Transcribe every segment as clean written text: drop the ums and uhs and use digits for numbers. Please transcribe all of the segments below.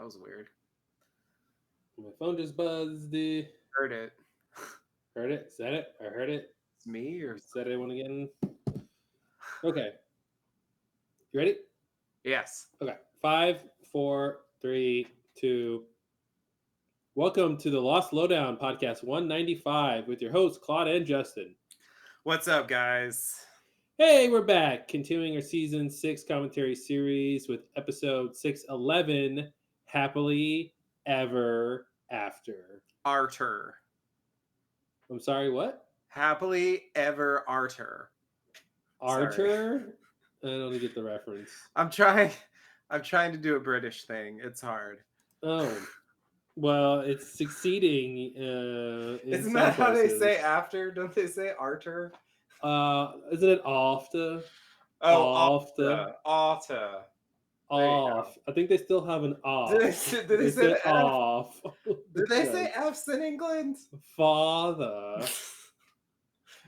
That was weird. My phone just buzzed. Heard it. Heard it? Said it? I heard it. It's me or Said it one again. Okay. You ready? yes. Okay. 5, 4, 3, 2. Welcome to the Lost Lowdown podcast 195 with your hosts Claude and Justin. What's up, guys? Hey, we're back, continuing our season 6 commentary series with episode 611, Happily Ever After. Arter. I'm sorry, what? Happily ever Arter. Arter? I don't get the reference. I'm trying to do a British thing. It's hard. Oh, well, it's succeeding. Isn't that how they say after? Don't they say Arter? Isn't it after? Oh, After. Alta. Off. I think they still have an off. Did they say the F? off? Did they say F's in England? Father.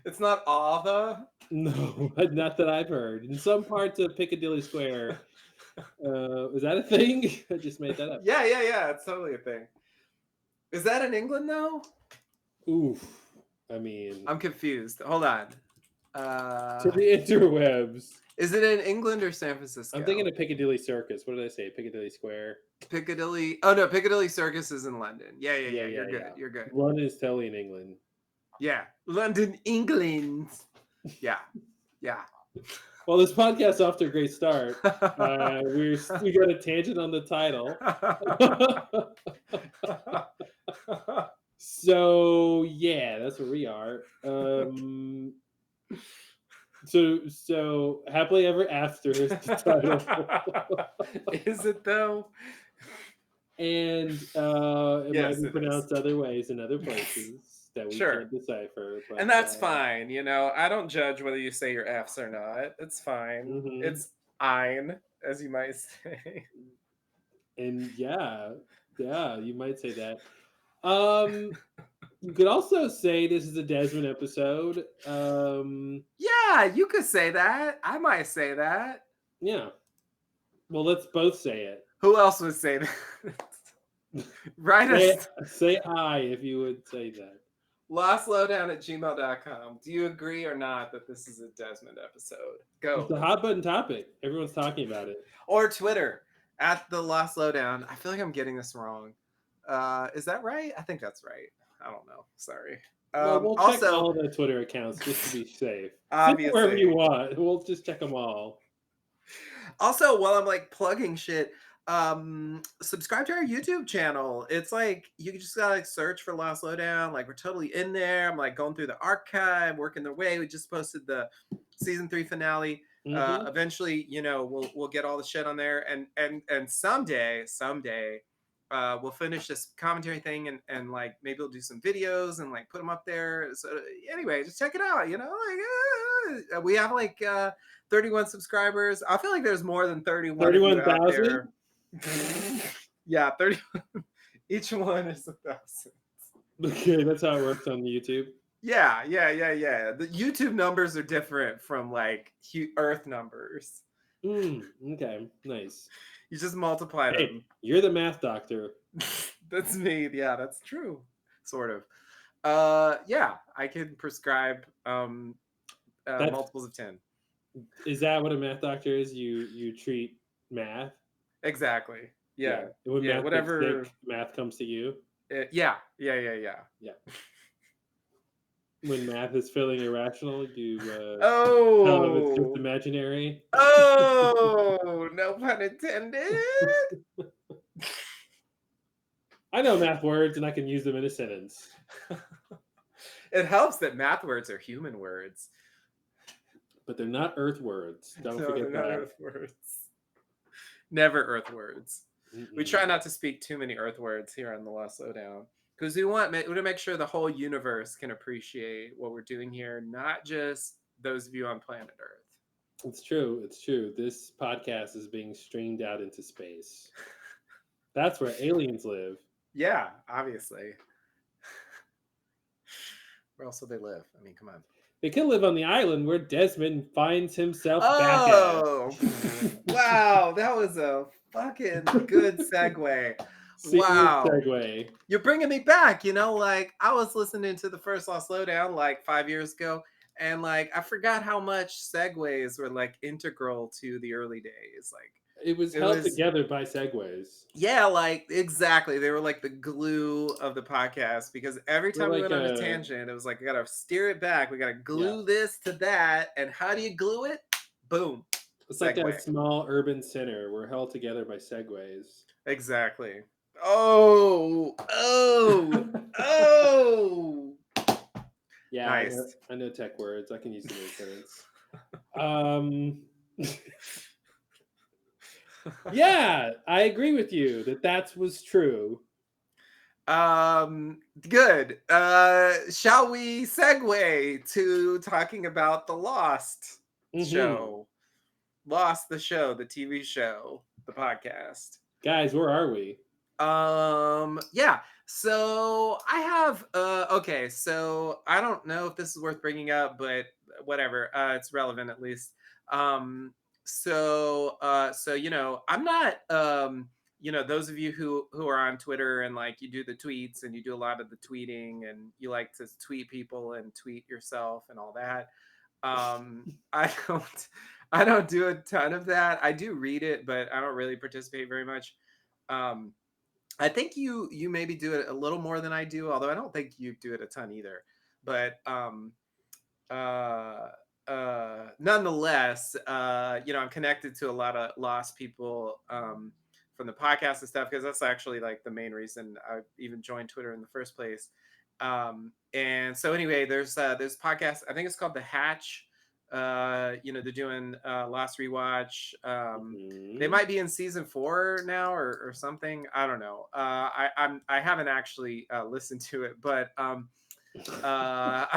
It's not Ava. No, not that I've heard. In some parts of Piccadilly Square, is that a thing? I just made that up. Yeah. It's totally a thing. Is that in England though? Oof. I mean, I'm confused. Hold on. To the interwebs. Is it in England or San Francisco? I'm thinking of Piccadilly Circus. What did I say? Piccadilly Square. Piccadilly. Oh no, Piccadilly Circus is in London. Yeah. You're good. You're good. London is totally in England. Yeah, London, England. Yeah. Well, this podcast's off to a great start. We got a tangent on the title. So yeah, that's where we are. So Happily Ever After is the title. Is it though? And it Yes, might be it pronounced is. other ways in other places that we Sure. can't decipher. But, And that's fine. You know, I don't judge whether you say your F's or not. It's fine. Mhm. It's ein, as you might say. And yeah, you might say that. You could also say this is a Desmond episode. Yeah, you could say that. I might say that. Yeah. Well, let's both say it. Who else would say that? Say I if you would say that. LostLowdown@gmail.com. Do you agree or not that this is a Desmond episode? Go. It's a hot button topic. Everyone's talking about it. Or Twitter @the Lost Lowdown. I feel like I'm getting this wrong. Is that right? I think that's right. I don't know. Sorry. Well, we'll check all the Twitter accounts just to be safe. Obviously. Wherever you want. We'll just check them all. Also, while I'm like plugging shit, subscribe to our YouTube channel. It's like you just gotta search for Lost Lowdown. Like we're totally in there. I'm like going through the archive, working their way. We just posted the season 3 finale. Mhm. Eventually, you know, we'll get all the shit on there, and someday, we'll finish this commentary thing, and like maybe we'll do some videos and like put them up there. So anyway, just check it out. You know, like we have like 31 subscribers. I feel like there's more than 31,000. Yeah, 30. Each one is 1,000. Okay, that's how it works on YouTube. Yeah. The YouTube numbers are different from like Earth numbers. Okay, nice. You just multiply them. Hey, you're the math doctor. That's me. Yeah, that's true. Sort of. Yeah, I can prescribe multiples of 10. Is that what a math doctor is? You treat math? Exactly. Yeah. When math whatever sick, math comes to you. Yeah. When math is feeling irrational, you tell them it's just imaginary. Oh, no pun intended. I know math words and I can use them in a sentence. It helps that math words are human words. But they're not Earth words. Don't forget that. Not Earth words. Never Earth words. Mm-mm. We try not to speak too many Earth words here on the Lost Lowdown. Because we want to make sure the whole universe can appreciate what we're doing here, not just those of you on planet Earth. It's true. This podcast is being streamed out into space. That's where aliens live. Yeah, obviously. Where else do they live? I mean, come on. They could live on the island where Desmond finds himself back at. Wow, that was a fucking good segue. Seamless Wow. segue. You're bringing me back, like I was listening to the First Law Slowdown like 5 years ago, and like I forgot how much segues were like integral to the early days. Like It was it held was, together by segues. yeah, like exactly. They were like the glue of the podcast because every We're time we like went on a a tangent, it was like, we gotta steer it back. We gotta yeah. glue this to that. And how do you glue it? Boom. It's like Segue. that small urban center. We're held together by segues. Exactly. Oh, oh, oh. Yeah, Nice. I know tech words. I can use the inference. Um, yeah, I agree with you that was true. Good. Shall we segue to talking about the Lost Hmm. show? Lost the show, the TV show, the podcast. Guys, where are we? Yeah. So I have okay, so I don't know if this is worth bringing up, but whatever. It's relevant at least. Um so I'm not those of you who are on Twitter and like you do the tweets and you do a lot of the tweeting and you like to tweet people and tweet yourself and all that. I don't I don't do a ton of that. I do read it, but I don't really participate very much. Um I think you maybe do it a little more than I do, although I don't think you do it a ton either. But uh nonetheless, I'm connected to a lot of lost people from the podcast and stuff because that's actually like the main reason I even joined Twitter in the first place. And so anyway, there's podcast. I think it's called The Hatch. They're doing Lost Rewatch. They Mhm. might be in season 4 now or something. I don't know. I haven't actually listened to it, but I'm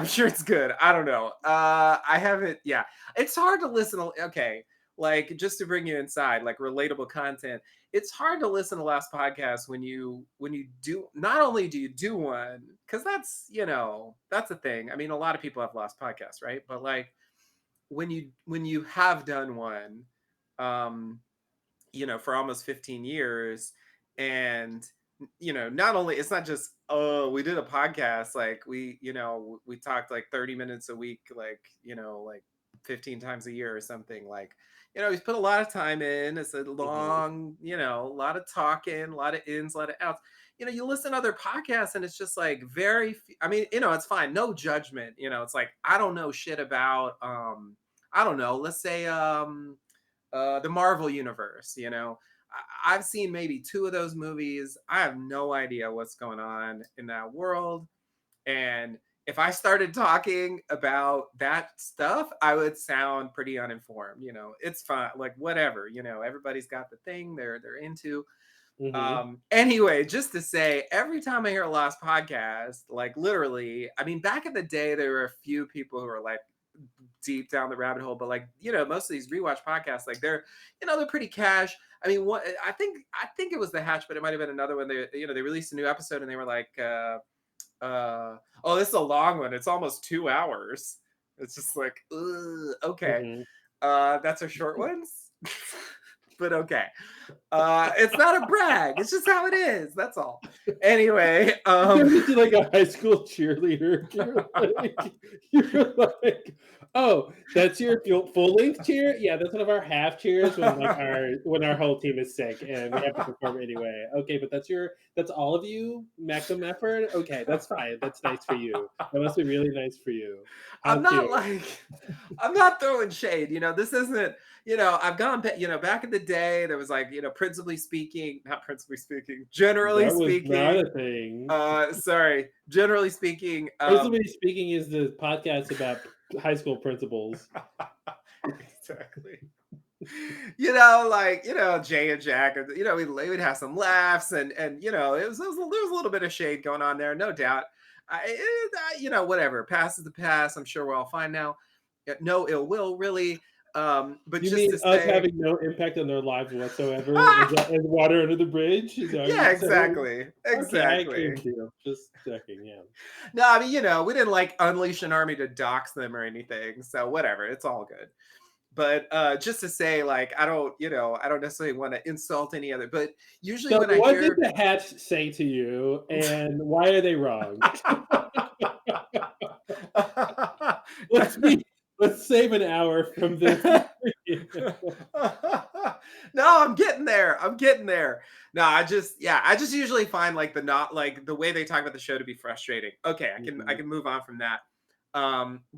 sure it's good. I don't know. I haven't. Yeah, it's hard to listen. Okay, like just to bring you inside, like relatable content. It's hard to listen to last podcast when you do. Not only do you do one, because that's a thing. I mean, a lot of people have lost podcasts, right? But like when you have done one, um, for almost 15 years, and not only it's not just, oh, we did a podcast, like we talked like 30 minutes a week, like 15 times a year or something, like he's put a lot of time in. It's a Mhm. long, a lot of talking, a lot of ins, a lot of outs. You listen to other podcasts and it's just like I mean, it's fine, no judgment. It's like I don't know shit about I don't know, let's say the Marvel universe. I've seen maybe 2 of those movies. I have no idea what's going on in that world. And if I started talking about that stuff, I would sound pretty uninformed. It's fine, like whatever. Everybody's got the thing they're into. Mhm. Anyway, just to say, every time I hear a Lost podcast, like literally, I mean, back in the day, there were a few people who were like deep down the rabbit hole, but like, most of these rewatch podcasts, like they're pretty cash. I mean, what I think it was The Hatch, but it might have been another one. They released a new episode and they were like, oh, this is a long one. It's almost 2 hours. It's just like, ugh, okay. Mhm. That's our short ones. But okay. It's not a brag. It's just how it is. That's all. Anyway, You turned into like a high school cheerleader. You're like, oh, that's your full length cheer? Yeah, that's one of our half cheers when our whole team is sick and we have to perform anyway. Okay, but that's all of you maximum effort. Okay, that's fine. That's nice for you. That must be really nice for you. How I'm not cute. like I'm not throwing shade. This isn't, I've gone back in the day, there was like, principally speaking, not principally speaking, generally That was not speaking, a thing. sorry, generally speaking, Principally speaking is the podcast about high school principals. exactly. Like, Jay and Jack, we'd have some laughs and there was a little bit of shade going on there, no doubt. Whatever, past is the past. I'm sure we're all fine now. No ill will, really. But You just mean to us say, having no impact on their lives whatsoever? Is water under the bridge? Is that what yeah, you're saying? exactly, Okay, I agree exactly. with you. Just checking, yeah. No, I mean, we didn't like unleash an army to dox them or anything, so whatever, it's all good. But just to say, like, I don't, I don't necessarily want to insult any other, but usually So when I what did hear the hatch say to you, and why are they wrong? Let's be let's save an hour from this. No, I'm getting there. I'm getting there. No, I just usually find like the not like the way they talk about the show to be frustrating. Okay, I Mhm, can move on from that.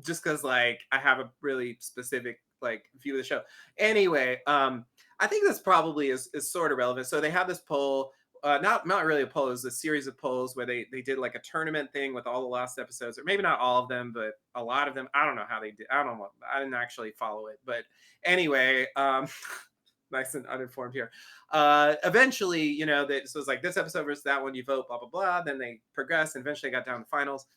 Just because like I have a really specific like view of the show. Anyway, I think this probably is sort of relevant. So they have this poll, not really a poll, it was a series of polls where they did like a tournament thing with all the last episodes, or maybe not all of them, but a lot of them. I don't know how they did. I don't know. I didn't actually follow it, but anyway, nice and uninformed here. Eventually, that so it's like this episode versus that one, you vote, blah blah blah. Then they progress, and eventually got down to finals.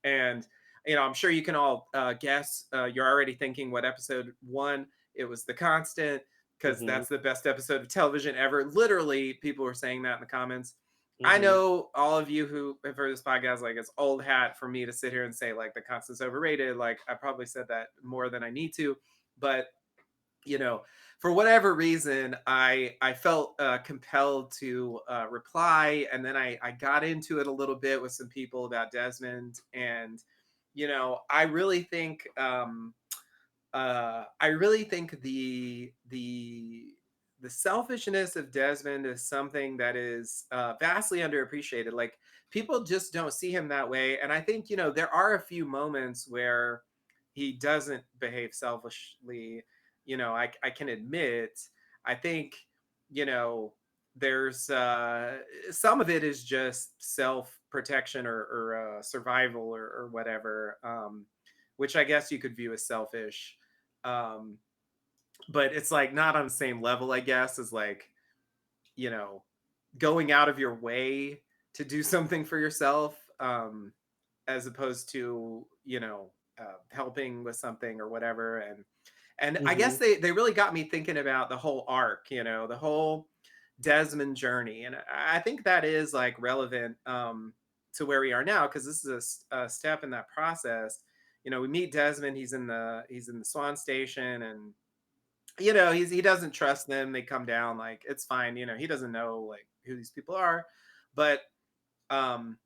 And I'm sure you can all guess. You're already thinking what episode won. It was The Constant, because mhm, that's the best episode of television ever. Literally, people were saying that in the comments. I mhm, know all of you who have heard this podcast, like it's old hat for me to sit here and say like The Constant's overrated. Like I probably said that more than I need to, but you know, for whatever reason, I felt compelled to reply, and then I got into it a little bit with some people about Desmond, and I really think the selfishness of Desmond is something that is vastly underappreciated. Like people just don't see him that way, and I think there are a few moments where he doesn't behave selfishly. I can admit. I think you know there's some of it is just self protection or survival or whatever. Which I guess you could view as selfish. Um, but it's like not on the same level, I guess, as like, you know, going out of your way to do something for yourself, as opposed to, helping with something or whatever. And I guess mhm, they really got me thinking about the whole arc, the whole Desmond journey. And I think that is like relevant to where we are now, because this is a step in that process. We meet Desmond, he's in the Swan Station, and he doesn't trust them. They come down, like it's fine, he doesn't know like who these people are. But um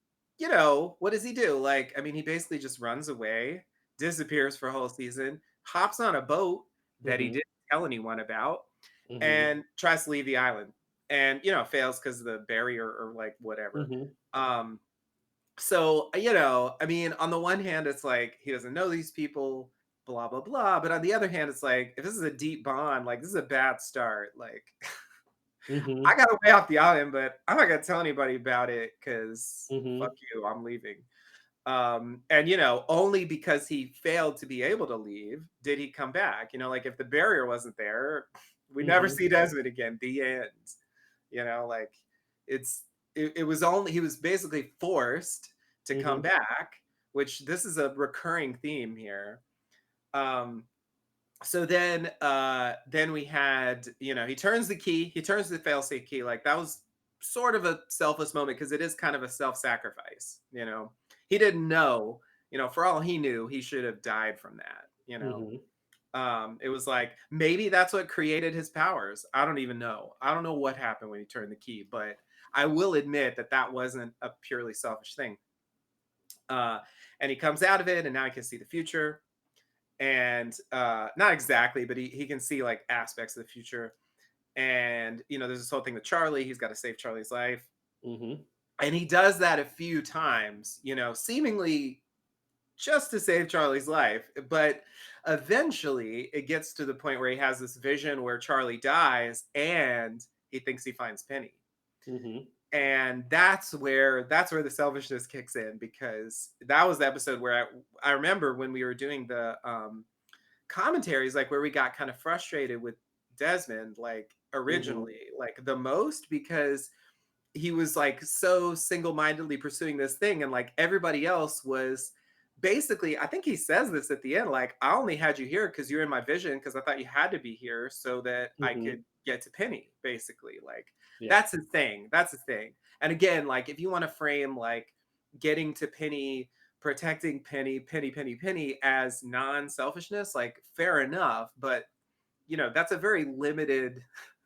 what does he do? Like, I mean, he basically just runs away, disappears for a whole season, hops on a boat that he mhm, didn't tell anyone about, mhm, and tries to leave the island, and fails because of the barrier or like whatever. mhm, um so I mean, on the one hand it's like he doesn't know these people, blah blah blah, but on the other hand it's like if this is a deep bond, like this is a bad start. Like mhm, I got away off the island, but I'm not gonna tell anybody about it because fuck mhm, you, I'm leaving. And only because he failed to be able to leave did he come back. Like if the barrier wasn't there, we never mhm, see Desmond again. The end. Like it's it was only he was basically forced to come mhm, back, which this is a recurring theme here. Um, so then we had, he turns the key, he turns the failsafe key. Like that was sort of a selfless moment because it is kind of a self-sacrifice. He didn't know, for all he knew, he should have died from that. mhm, It was like maybe that's what created his powers. I don't even know. I don't know what happened when he turned the key, but I will admit that that wasn't a purely selfish thing. uh and he comes out of it, and now he can see the future, and not exactly, but he can see like aspects of the future. And there's this whole thing with Charlie. He's got to save Charlie's life, mhm, and he does that a few times, seemingly just to save Charlie's life. But eventually it gets to the point where he has this vision where Charlie dies and he thinks he finds Penny. mhm, And that's where the selfishness kicks in, because that was the episode where I remember when we were doing the commentaries, like where we got kind of frustrated with Desmond, like mhm, originally, like the most, because he was like so single-mindedly pursuing this thing, and like everybody else was basically, I think he says this at the end, like I only had you here because you're in my vision, because I thought you had to be here so that I mhm. could get to Penny, basically. Like Yeah. that's the thing. And again, like if you want to frame like getting to Penny, protecting Penny, Penny as non-selfishness, like fair enough. But that's a very limited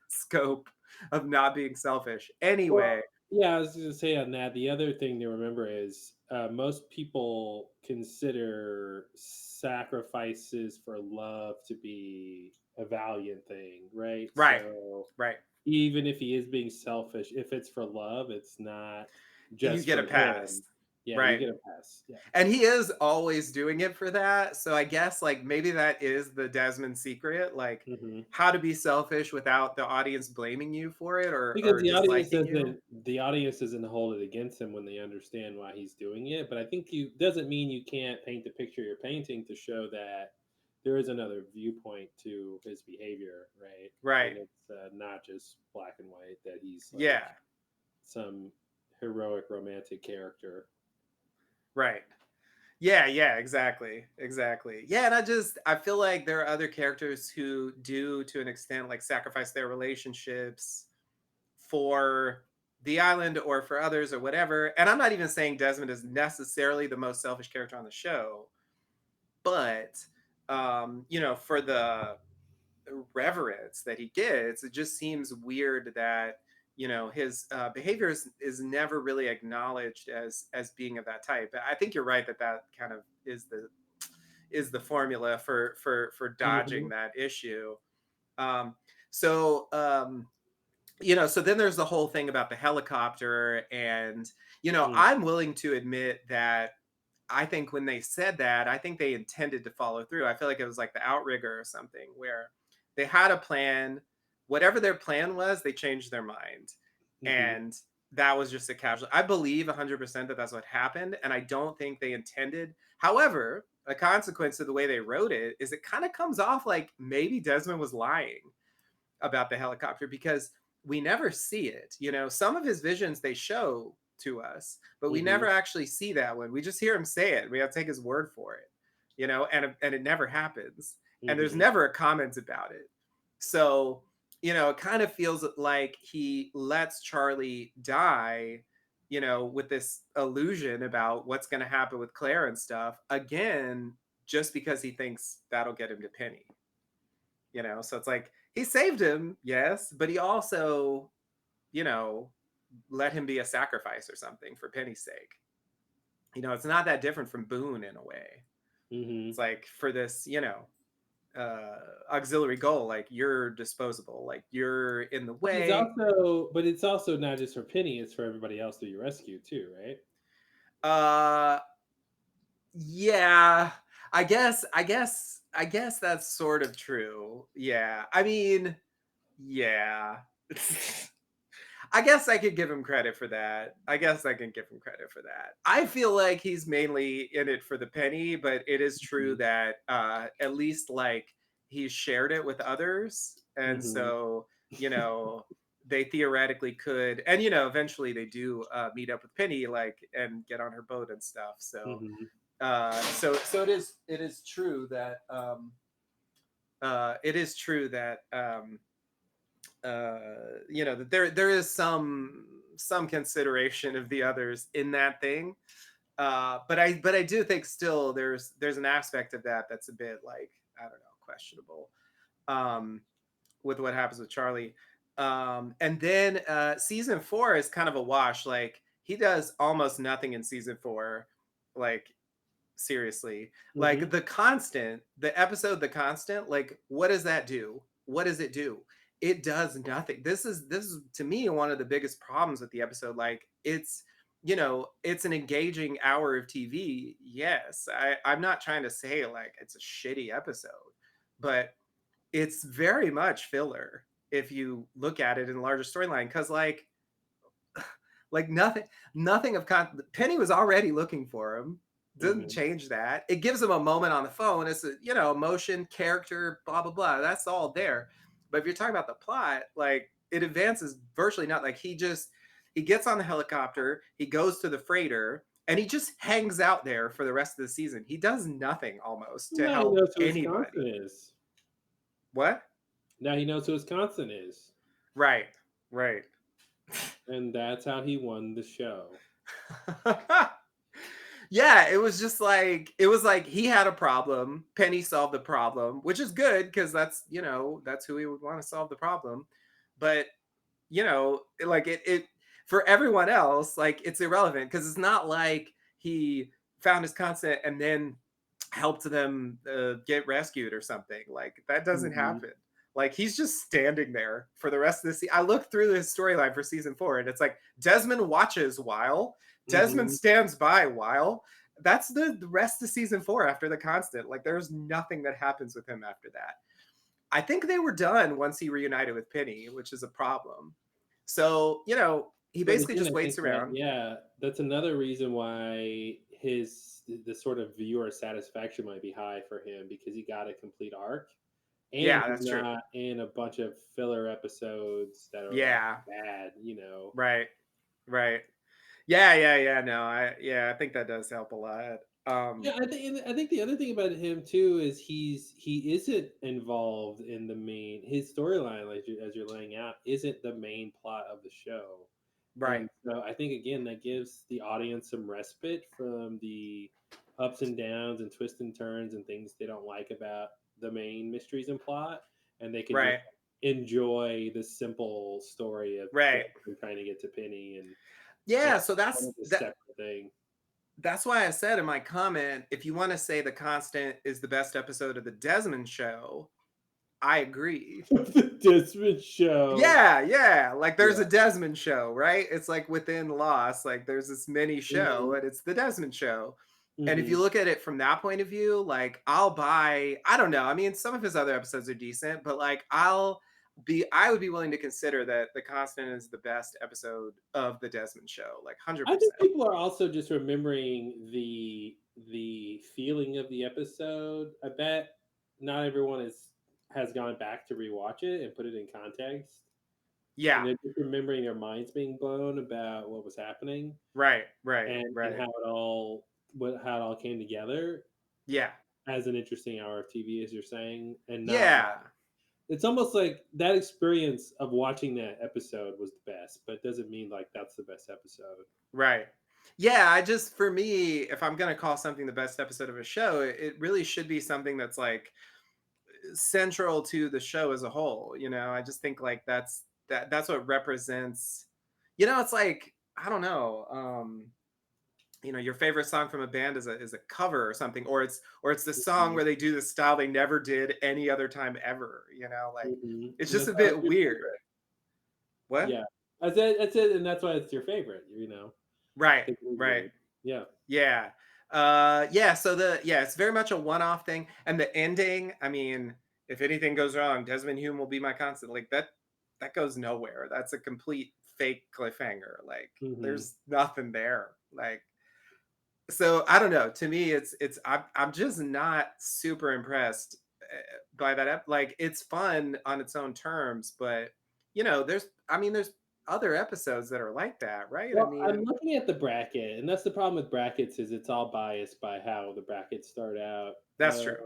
scope of not being selfish. Well, Anyway, yeah, I was going to say on that. The other thing to remember is most people consider sacrifices for love to be a valiant thing, right? right, So right. even if he is being selfish, if it's for love, it's not You just get a for pass. him. Yeah, you Right. get a pass. Yeah. And he is always doing it for that. So I guess like maybe that is the Desmond secret, like Hmm. how to be selfish without the audience blaming you for it Because or disliking you. the audience doesn't hold it against him when they understand why he's doing it. But I think you doesn't mean you can't paint the picture you're painting to show that there is another viewpoint to his behavior, right? Right. And it's not just black and white. That he's like Yeah. some heroic romantic character. Right. Yeah, yeah, exactly. Exactly. Yeah, and I feel like there are other characters who do to an extent like sacrifice their relationships for the island or for others or whatever. And I'm not even saying Desmond is necessarily the most selfish character on the show, but for the reverence that he gets, it just seems weird that his behavior is never really acknowledged as being of that type. I think you're right that that kind of is the formula for dodging Hmm. that issue. Um, so so then there's the whole thing about the helicopter, and Mm. I'm willing to admit that I think when they said that, I think they intended to follow through. I feel like it was like the outrigger or something where they had a plan. Whatever their plan was, they changed their mind. Hmm. And that was just a casual. I believe 100% that that's what happened. And I don't think they intended. However, a consequence of the way they wrote it is it kind of comes off like maybe Desmond was lying about the helicopter because we never see it. Some of his visions they show to us, but we never Hmm. actually see that one. We just hear him say it. We have to take his word for it, and it never happens. And there's Hmm. never a comment about it. So, it kind of feels like he lets Charlie die, with this illusion about what's going to happen with Claire and stuff again, just because he thinks that'll get him to Penny. So it's like he saved him, yes, but he also you know let him be a sacrifice or something for Penny's sake. It's not that different from Boone in a way. Hmm. It's like for this auxiliary goal, like you're disposable, like you're in the way. But it's also not just for Penny; it's for everybody else that you rescue too, right? uh yeah, I guess that's sort of true. Yeah, I mean, yeah. I guess I could give him credit for that. I guess I can give him credit for that. I feel like he's mainly in it for the penny, but it is true Hmm. that at least like he's shared it with others. And Hmm. so, you know, they theoretically could, and eventually they do meet up with Penny, like, and get on her boat and stuff. So, Hmm. so it is true that it is true that that there is some consideration of the others in that thing, but I do think still there's an aspect of that that's a bit like, I don't know, questionable, um with what happens with Charlie. And then season 4 is kind of a wash. Like he does almost nothing in season 4, like seriously. Like Hmm. the episode The Constant, like what does that do? What does it do? It does nothing. This is to me one of the biggest problems with the episode. Like it's an engaging hour of TV. Yes, I'm not trying to say like it's a shitty episode, but it's very much filler if you look at it in a larger storyline, because like nothing of Penny was already looking for him. Doesn't Hmm. change that. It gives him a moment on the phone. It's a, emotion, character, blah blah blah. That's all there. But if you're talking about the plot, like it advances virtually not. Like he gets on the helicopter, he goes to the freighter, and he just hangs out there for the rest of the season. He does nothing almost to Now he help knows who Wisconsin anybody. is. What? Now he knows who Wisconsin is, Right. Right. and that's how he won the show. Yeah, it was like he had a problem, Penny solved the problem, which is good because that's, that's who he would want to solve the problem. But, like it for everyone else, like it's irrelevant because it's not like he found his constant and then helped them get rescued or something. Like that doesn't Mhm, happen. Like he's just standing there for the rest of the season. I looked through his storyline for season 4, and it's like Desmond watches while Desmond mhm. stands by while. That's the rest of season 4 after the constant. Like there's nothing that happens with him after that. I think they were done once he reunited with Penny, which is a problem. So, he But basically again, just I waits think that around. yeah, that's another reason why the sort of viewer satisfaction might be high for him because he got a complete arc, and Yeah, he's that's true. not in a bunch of filler episodes that are like Yeah, bad, you know. right. Right. Yeah. No, I think that does help a lot. Yeah, I think the other thing about him too is he isn't involved in the main his storyline like as you're laying out isn't the main plot of the show. Right. And so I think again that gives the audience some respite from the ups and downs and twists and turns and things they don't like about the main mysteries and plot, and they can just Right. enjoy the simple story of Right. Jasper trying to get to Penny and Yeah, so kind of a that separate thing. that's why I said in my comment, if you want to say The Constant is the best episode of the Desmond show, I agree. The Desmond Show. Yeah. Like there's Yeah. a Desmond show, right? It's like within Lost, like there's this mini Mhm, show and it's the Desmond show. And if you mhm. look at it from that point of view, like I don't know. I mean, some of his other episodes are decent, but like I would be willing to consider that The Constant is the best episode of the Desmond show, like I think 100%. people are also just remembering the feeling of the episode. I bet not everyone has gone back to rewatch it and put it in context, and Yeah. they're just remembering their minds being blown about what was happening and Right. how it all came together Yeah. as an interesting hour of TV, as you're saying, and not like Yeah. it's almost like that experience of watching that episode was the best, but it doesn't mean like that's the best episode. Right. Yeah, I just for me, if I'm gonna call something the best episode of a show, it really should be something that's like central to the show as a whole. I just think like that's what represents. It's like I don't know. Your favorite song from a band is a cover or something, or it's the song Mhm, where they do the style they never did any other time ever. Like mhm, it's and just that's a why it's bit your weird. favorite. What? Yeah. That's it, and that's why it's your favorite, you know? Right. 'Cause it is Right. weird. Yeah. Yeah. Yeah, so it's very much a one-off thing. And the ending, I mean, if anything goes wrong, Desmond Hume will be my constant. Like that goes nowhere. That's a complete fake cliffhanger. Like Mhm. there's nothing there. Like so I don't know. To me I'm just not super impressed by that like it's fun on its own terms, but there's other episodes that are like that, right? I Well, I'm mean, looking at the bracket, and that's the problem with brackets is it's all biased by how the brackets start out. that's true.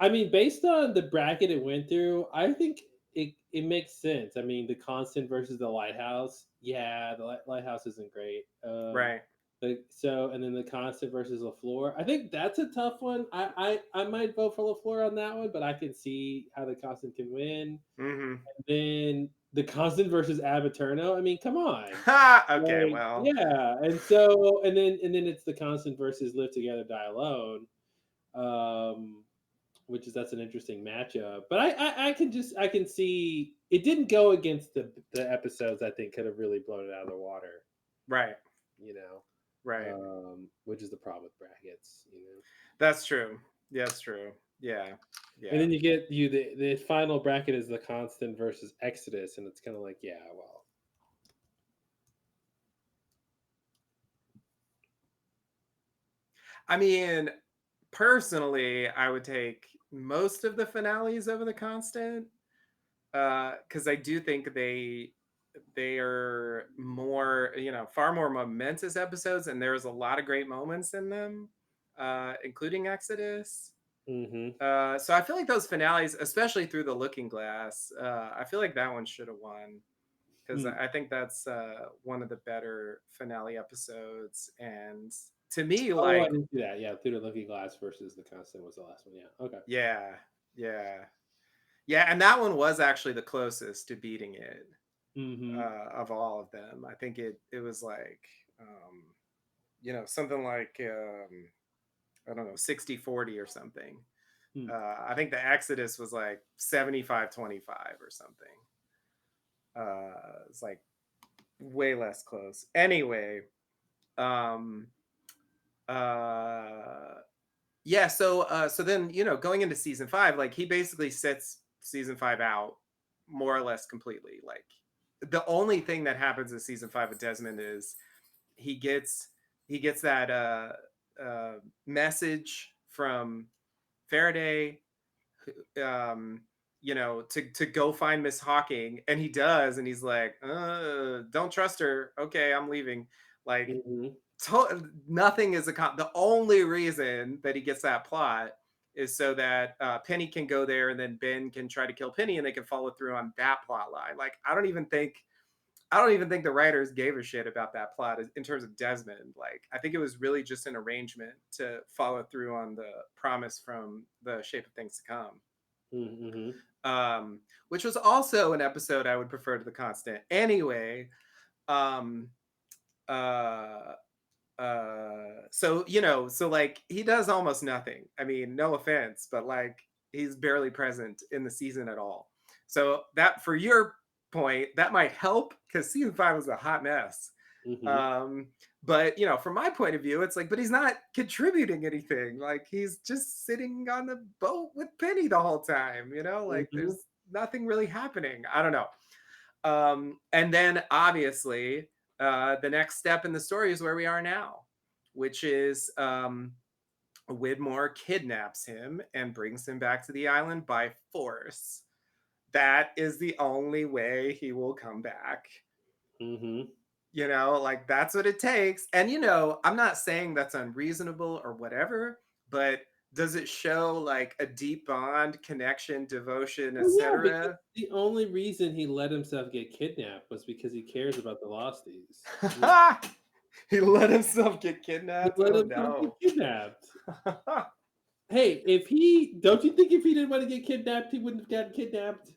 I mean, based on the bracket it went through, I think it makes sense. I mean, the constant versus the lighthouse. Yeah, the lighthouse isn't great. Right. And then the constant versus Lafleur. I think that's a tough one. I might vote for Lafleur on that one, but I can see how the constant can win. Mhm. Then the constant versus Abaterno. I mean, come on. Ha! Okay, Like, well, yeah, and then it's the constant versus live together, die alone, um, which is that's an interesting matchup. But I can see it didn't go against the episodes I think could have really blown it out of the water, right, you know, right. which is the problem with brackets, you know. That's true. Yeah, that's true. Yeah, And yeah. then you get the final bracket is the constant versus Exodus, and it's kind of like yeah, well, I mean, personally, I would take most of the finales over the constant, because I do think they are more, far more momentous episodes, and there's a lot of great moments in them, including Exodus. hmm So I feel like those finales, especially through the Looking Glass, I feel like that one should have won. because Hmm. I think that's one of the better finale episodes. And to me, Oh, I like, didn't see that. Yeah, Through the Looking Glass versus The Constant was the last one. Yeah. Okay. yeah, yeah, yeah, and that one was actually the closest to beating it Mm-hmm. of all of them. I think it was like something like I don't know 60-40 or something. Hmm. I think the Exodus was like 75-25 or something. It's like way less close. Anyway, um, uh, yeah. So then going into season five, like he basically sets season five out more or less completely. Like the only thing that happens in season five with Desmond is he gets he gets that uh, message from Faraday, um, to go find Miss Hawking, and he does, and he's like, "Don't trust her. Okay, I'm leaving." Like, Mm-hmm. nothing is the only reason that he gets that plot is so that Penny can go there, and then Ben can try to kill Penny, and they can follow through on that plot line. Like, I don't even think the writers gave a shit about that plot in terms of Desmond. Like, I think it was really just an arrangement to follow through on the promise from the Shape of Things to Come, Mm-hmm. um, which was also an episode I would prefer to The Constant. Anyway, um, uh, so like he does almost nothing. I mean, no offense, but like he's barely present in the season at all. So that, for your point, that might help because season five was a hot mess. Mm-hmm. um but from my point of view, it's like, but he's not contributing anything. Like, he's just sitting on the boat with Penny the whole time, like Mm-hmm. there's nothing really happening. I don't know. And then obviously, the next step in the story is where we are now, which is Widmore kidnaps him and brings him back to the island by force. That is the only way he will come back. Mm-hmm. Like, that's what it takes. And I'm not saying that's unreasonable or whatever, but does it show like a deep bond, connection, devotion, Well, yeah, because etc.? the only reason he let himself get kidnapped was because he cares about the Losties. He let himself get He kidnapped. let Oh himself get no. kidnapped. Hey, if he don't you think if he didn't want to get kidnapped, he wouldn't have gotten kidnapped?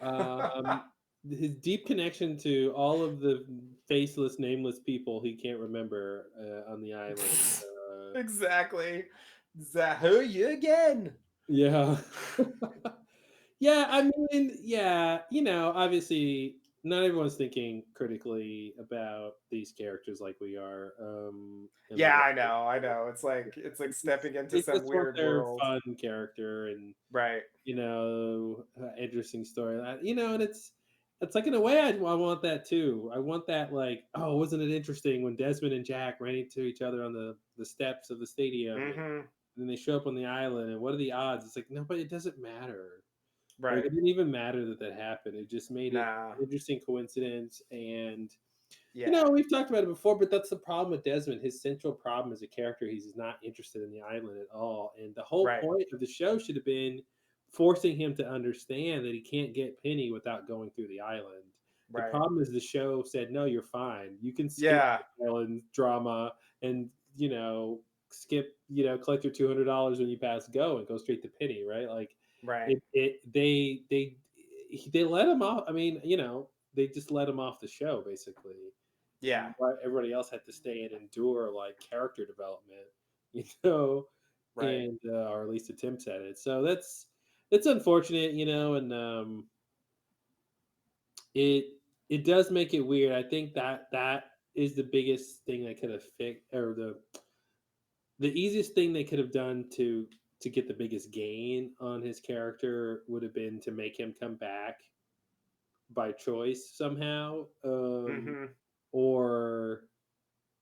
Um, his deep connection to all of the faceless, nameless people he can't remember on the island. Exactly. Who you again? Yeah. Yeah, I mean, yeah, obviously not everyone's thinking critically about these characters like we are. And the Yeah, way I know. It's like stepping into they some just want weird their world. fun character and Right. interesting story. And it's like in a way I want that too. I want that like, oh, wasn't it interesting when Desmond and Jack ran into each other on the steps of the stadium and Mm-hmm. then they show up on the island and what are the odds? It's like no, but it doesn't matter. Like Right. it didn't even matter that that happened. It just made it Nah. an interesting coincidence and Yeah. we've talked about it before, but that's the problem with Desmond. His central problem as a character, he's not interested in the island at all. And the whole Right. point of the show should have been forcing him to understand that he can't get Penny without going through the island. The Right. problem is the show said, no, you're fine. You can skip Yeah. the island drama and, skip, collect your $200 when you pass go and go straight to Penny, right? Like Right. they let him off. I mean, they just let him off the show basically Yeah. but everybody else had to stay and endure like character development, you know, Right. and or at least attempts at it. So that's unfortunate, and it it does make it weird. I think that is the biggest thing that could have fixed, or the easiest thing they could have done to get the biggest gain on his character would have been to make him come back by choice somehow, Mm-hmm. or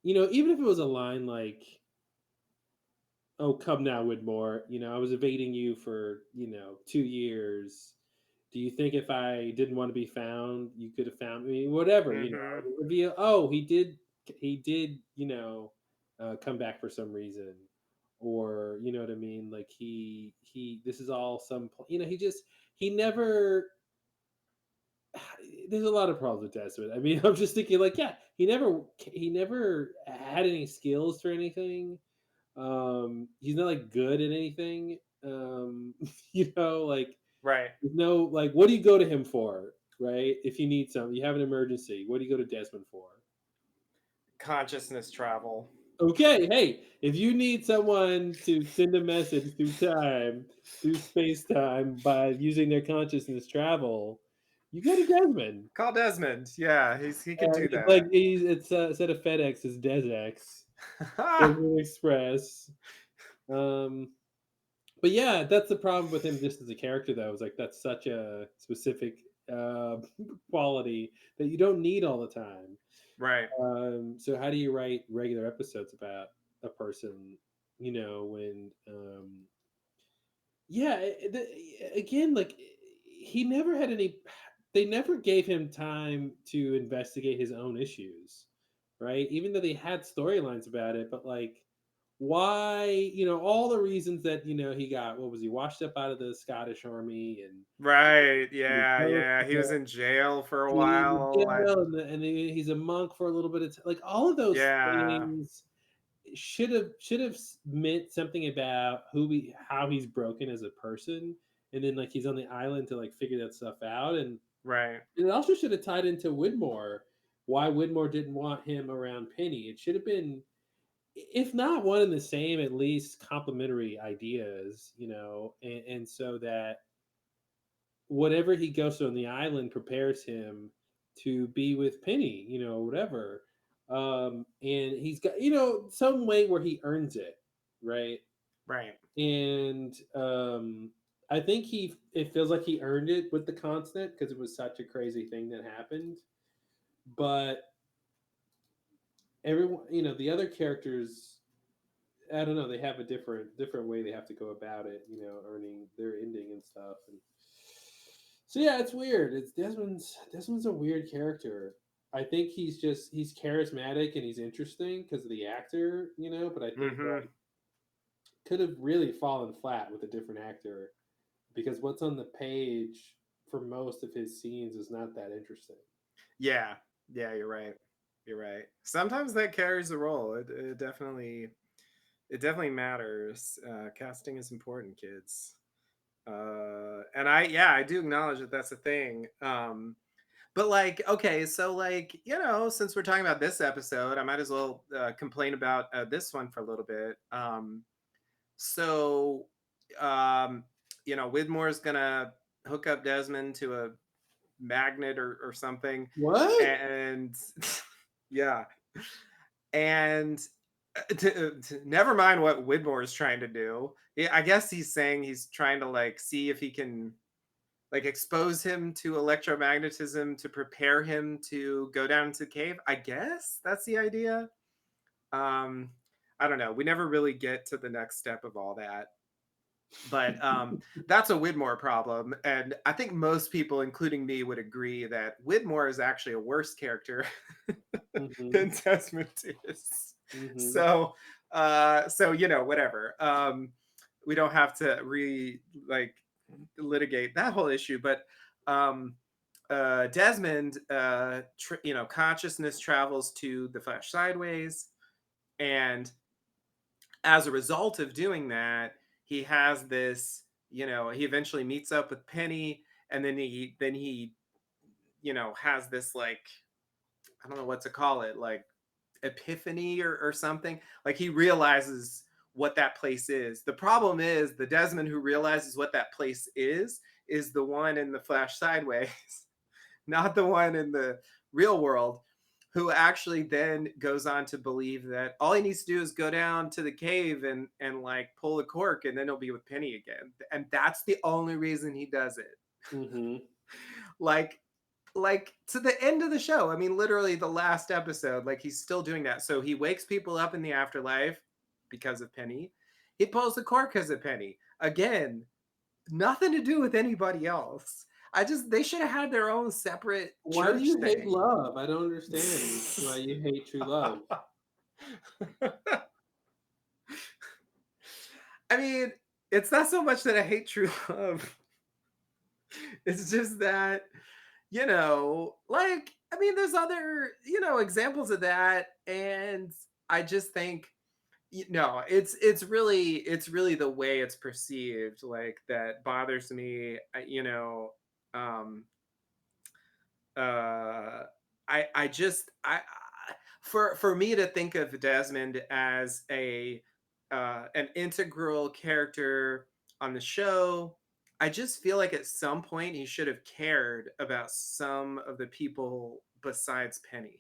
even if it was a line like, "Oh, come now, Widmore. I was evading you for 2 years. Do you think if I didn't want to be found, you could have found me? Whatever, Mm-hmm. reveal. Oh, he did, come back for some reason, or you know what I mean. Like he. This is all some. He just he never there's a lot of problems with Desmond. I mean, I'm just thinking like, yeah, he never had any skills for anything. He's not like good at anything. Like Right. there's no like, what do you go to him for, right? If you need something, you have an emergency. What do you go to Desmond for? Consciousness travel. Okay, hey, if you need someone to send a message through time, through space time by using their consciousness travel, you go to Desmond. Call Desmond. Yeah, he could do It's like that. it's instead of FedEx, it's DesX, Desmond Express. Um, but yeah, that's the problem with him just as a character, though. Is like that's such a specific uh, quality that you don't need all the time. Right. So how do you write regular episodes about a person, when yeah, again, like he never had any they never gave him time to investigate his own issues, right? Even though they had storylines about it, but like why, all the reasons that, he got, what was he, washed up out of the Scottish army and Right. he Yeah. goes Yeah. He to was in jail for a he's in while. jail and he's a monk for a little bit of time. Like all of those Yeah. things should have meant something about how he's broken as a person, and then like he's on the island to like figure that stuff out, and Right. it also should have tied into Widmore, why Widmore didn't want him around Penny. It should have been, if not one and the same, at least complementary ideas, and so that whatever he goes to on the island prepares him to be with Penny, whatever. And he's got, some way where he earns it, right? Right. And I think it feels like he earned it with the constant because it was such a crazy thing that happened. But everyone, the other characters, I don't know, they have a different way they have to go about it, earning their ending and stuff. And so yeah, it's weird. Desmond's a weird character. I think he's charismatic and he's interesting because of the actor, but I think Mm-hmm. that could have really fallen flat with a different actor because what's on the page for most of his scenes is not that interesting. Yeah. Yeah. You're right. You're right. Sometimes that carries the role. It definitely matters. Casting is important, kids. And I do acknowledge that that's a thing. But like, okay, so like, since we're talking about this episode, I might as well complain about this one for a little bit. So, um, Widmore's gonna hook up Desmond to a magnet or something, What? and yeah, and never mind what Widmore is trying to do. Yeah, I guess he's saying he's trying to like see if he can like expose him to electromagnetism to prepare him to go down into the cave. I guess that's the idea. Um, I don't know. We never really get to the next step of all that. But that's a Widmore problem. And I think most people, including me, would agree that Widmore is actually a worse character Hmm. than Desmond is. Hmm. So whatever. We don't have to like litigate that whole issue, but um Desmond, consciousness travels to the Flash sideways, and as a result of doing that, he has this. He eventually meets up with Penny, and then he has this like I don't know what to call it, like epiphany or something. Like he realizes what that place is. The problem is the Desmond who realizes what that place is the one in the Flash sideways, not the one in the real world, who actually then goes on to believe that all he needs to do is go down to the cave and like pull the cork and then he'll be with Penny again. And that's the only reason he does it. Hmm. like like to the end of the show. I mean, literally the last episode, like he's still doing that. So he wakes people up in the afterlife because of Penny. He pulls the cork because of Penny. Again, nothing to do with anybody else. They should have had their own separate Why do church you hate thing. love? I don't understand why you hate true love. I mean, it's not so much that I hate true love. It's just that like, I mean, there's other, examples of that. And I just think, no, it's really the way it's perceived, like, that bothers me. Um, uh, I just, for me to think of Desmond as an integral character on the show, I just feel like at some point he should have cared about some of the people besides Penny,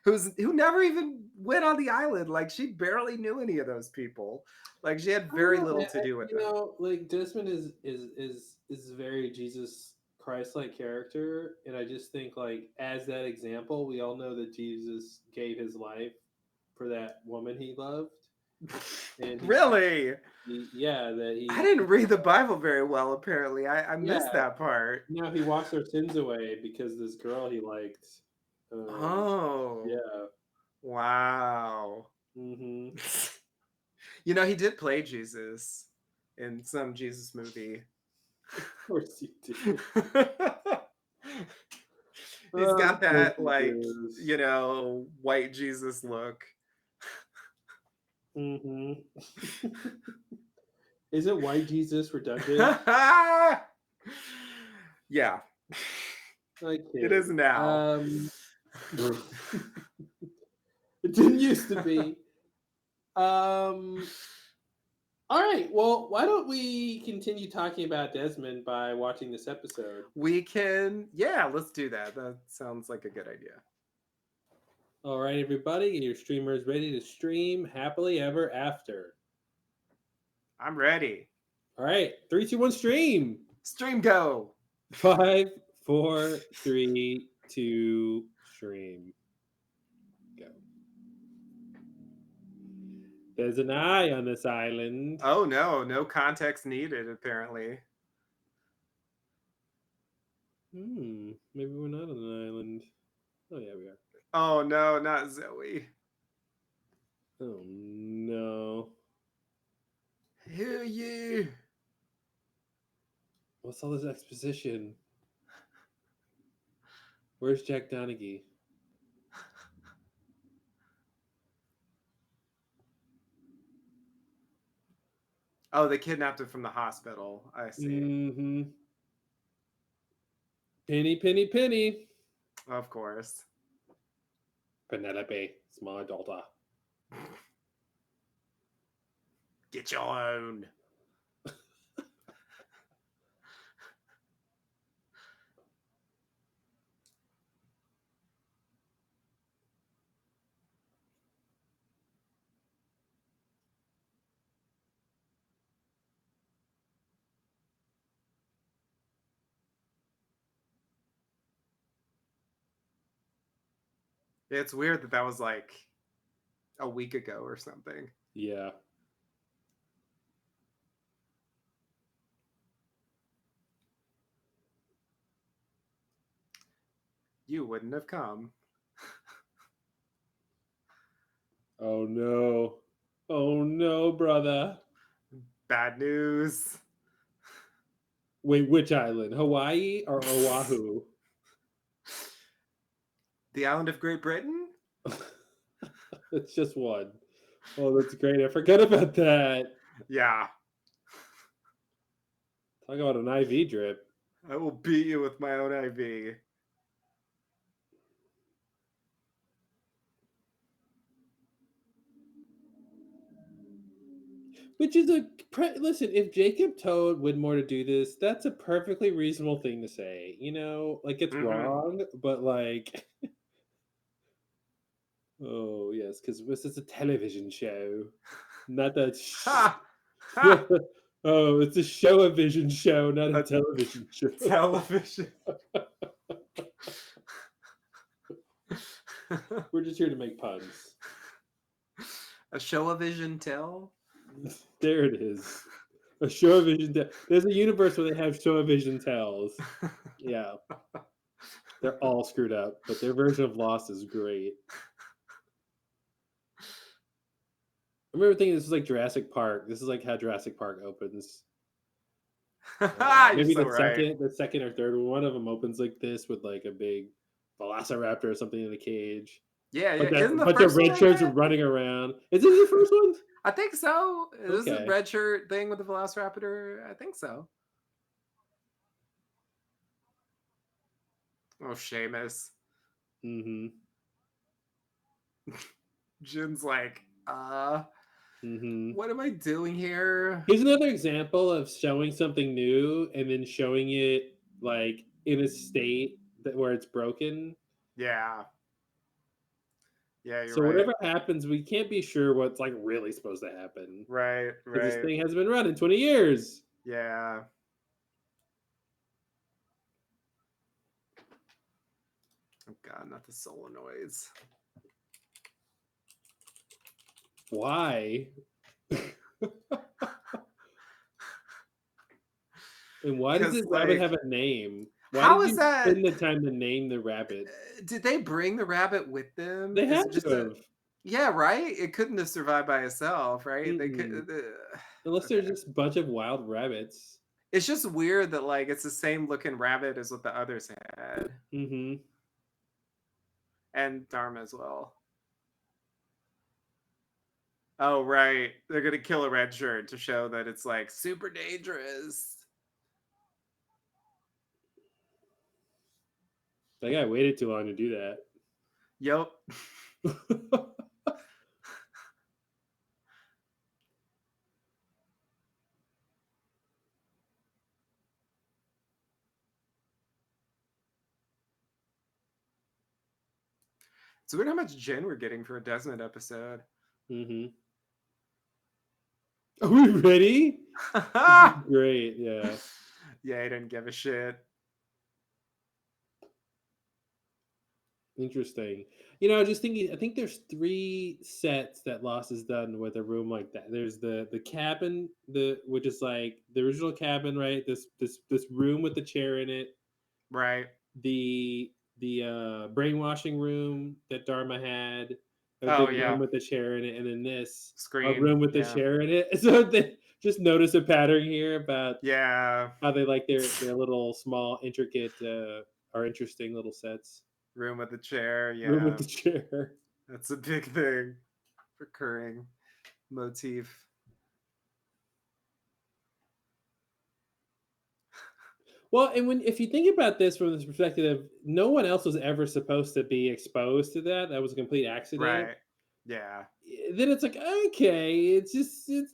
who never even went on the island. Like, she barely knew any of those people. Like, she had I don't very know, little man. to do with You them. know, like Desmond is a very Jesus Christ-like character, and I just think like as that example, we all know that Jesus gave his life for that woman he loved, and Really? yeah, that I he didn't read the Bible very well, apparently. I yeah, missed that part. you know, he washed their sins away because this girl he liked. Oh, Yeah. wow. Mm-hmm. He did play Jesus in some Jesus movie. Of course you do. He's Of got course that, he like, does. white Jesus look. Mm-hmm. Is it white Jesus redundant? Yeah, it Okay. is now. It didn't used to be. Um, all right. Well, why don't we continue talking about Desmond by watching this episode? Yeah, let's do that. That sounds like a good idea. All right, everybody, your streamer is ready to stream happily ever after. I'm ready. All right, 3, 2, 1, stream. Stream go. 5, 4, 3, 2, stream. Go. There's an eye on this island. Oh no, no context needed, apparently. Maybe we're not on an island. Oh yeah, we are. Oh no, not Zoe. Oh no. Who are you? What's all this exposition? Where's Jack Donaghy? Oh, they kidnapped him from the hospital. I see. Mm-hmm. Penny, penny, penny. Of course. Penelope, it's my daughter. Get your own. It's weird that was like a week ago or something. Yeah. You wouldn't have come. Oh no. Oh no, brother. Bad news. Wait, which island? Hawaii or Oahu? The island of Great Britain? It's just one. Oh, that's great. I forgot about that. Yeah. Talk about an IV drip. I will beat you with my own IV. Which is listen. If Jacob told Widmore to do this, that's a perfectly reasonable thing to say. You know, like it's wrong, but like, oh yes, because this is a television show, not a. Ha! Ha! Oh, it's a show-a-vision show, not a television show. Television. We're just here to make puns. A show-a-vision tell? There it is. A show-a-vision tell. There's a universe where they have show-a-vision tells. Yeah. They're all screwed up, but their version of Lost is great. I remember thinking this is like Jurassic Park. This is like how Jurassic Park opens. You're Maybe so right. the second or third one of them opens like this with like a big velociraptor or something in the cage. Yeah, yeah. But Isn't the the bunch of first one red like shirts are that? running around. Is it the first one? I think so. Is this the Okay. red shirt thing with the Velociraptor? I think so. Oh, Seamus. Mhm. Jin's like, Mhm. what am I doing here? Here's another example of showing something new and then showing it like in a state that where it's broken. Yeah. Yeah, you're So right. whatever happens, we can't be sure what's like really supposed to happen Right, because this right. thing hasn't been running 20 years. Yeah. Oh god, not the solenoids. Why? And why does Cause this rabbit like, have a name? Why how did is you that? spend the time to name the rabbit? Did they bring the rabbit with them? They Is have it to just a? have. Yeah, right. It couldn't have survived by itself, right? They could. Mm-mm. Unless Okay. there's just a bunch of wild rabbits. It's just weird that like it's the same looking rabbit as what the others had, Mhm. and Dharma as well. Oh, right. They're gonna kill a red shirt to show that it's like super dangerous. That guy waited too long to do that. Yep. It's weird how much Jen we're getting for a Desmond episode. Mhm. Are we ready? This is Yeah, great, yeah. he didn't give a shit. Interesting. You know, just thinking I think there's 3 sets that Lost has done with a room like that. There's the cabin, which is like the original cabin, right? This room with the chair in it. Right. The brainwashing room that Dharma had, a Oh big yeah. room with the chair in it, and then this, a Screen. room with the Yeah. chair in it. So they just notice a pattern here about Yeah. how they like their little small intricate or interesting little sets. Room with the chair. Room with Yeah. the chair. That's a big thing. Recurring motif. Well, and when if you think about this from this perspective, no one else was ever supposed to be exposed to that. That was a complete accident. Right. Yeah. Then it's like, okay, it's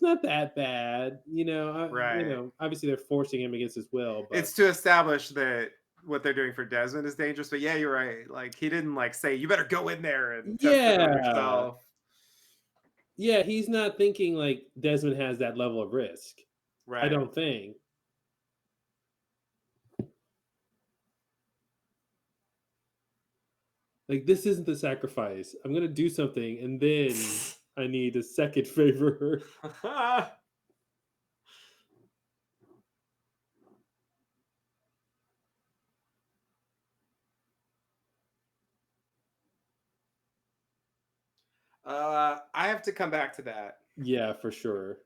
not that bad, Right. obviously they're forcing him against his will, but It's to establish that what they're doing for Desmond is dangerous. But yeah, you're right. Like he didn't like say you better go in there and test it on yeah, yourself. yeah, he's not thinking like Desmond has that level of risk. I Right. don't think. Like this isn't the sacrifice. I'm gonna do something, and then I need a second favor. Oh, I have to come back to that. Yeah, for sure.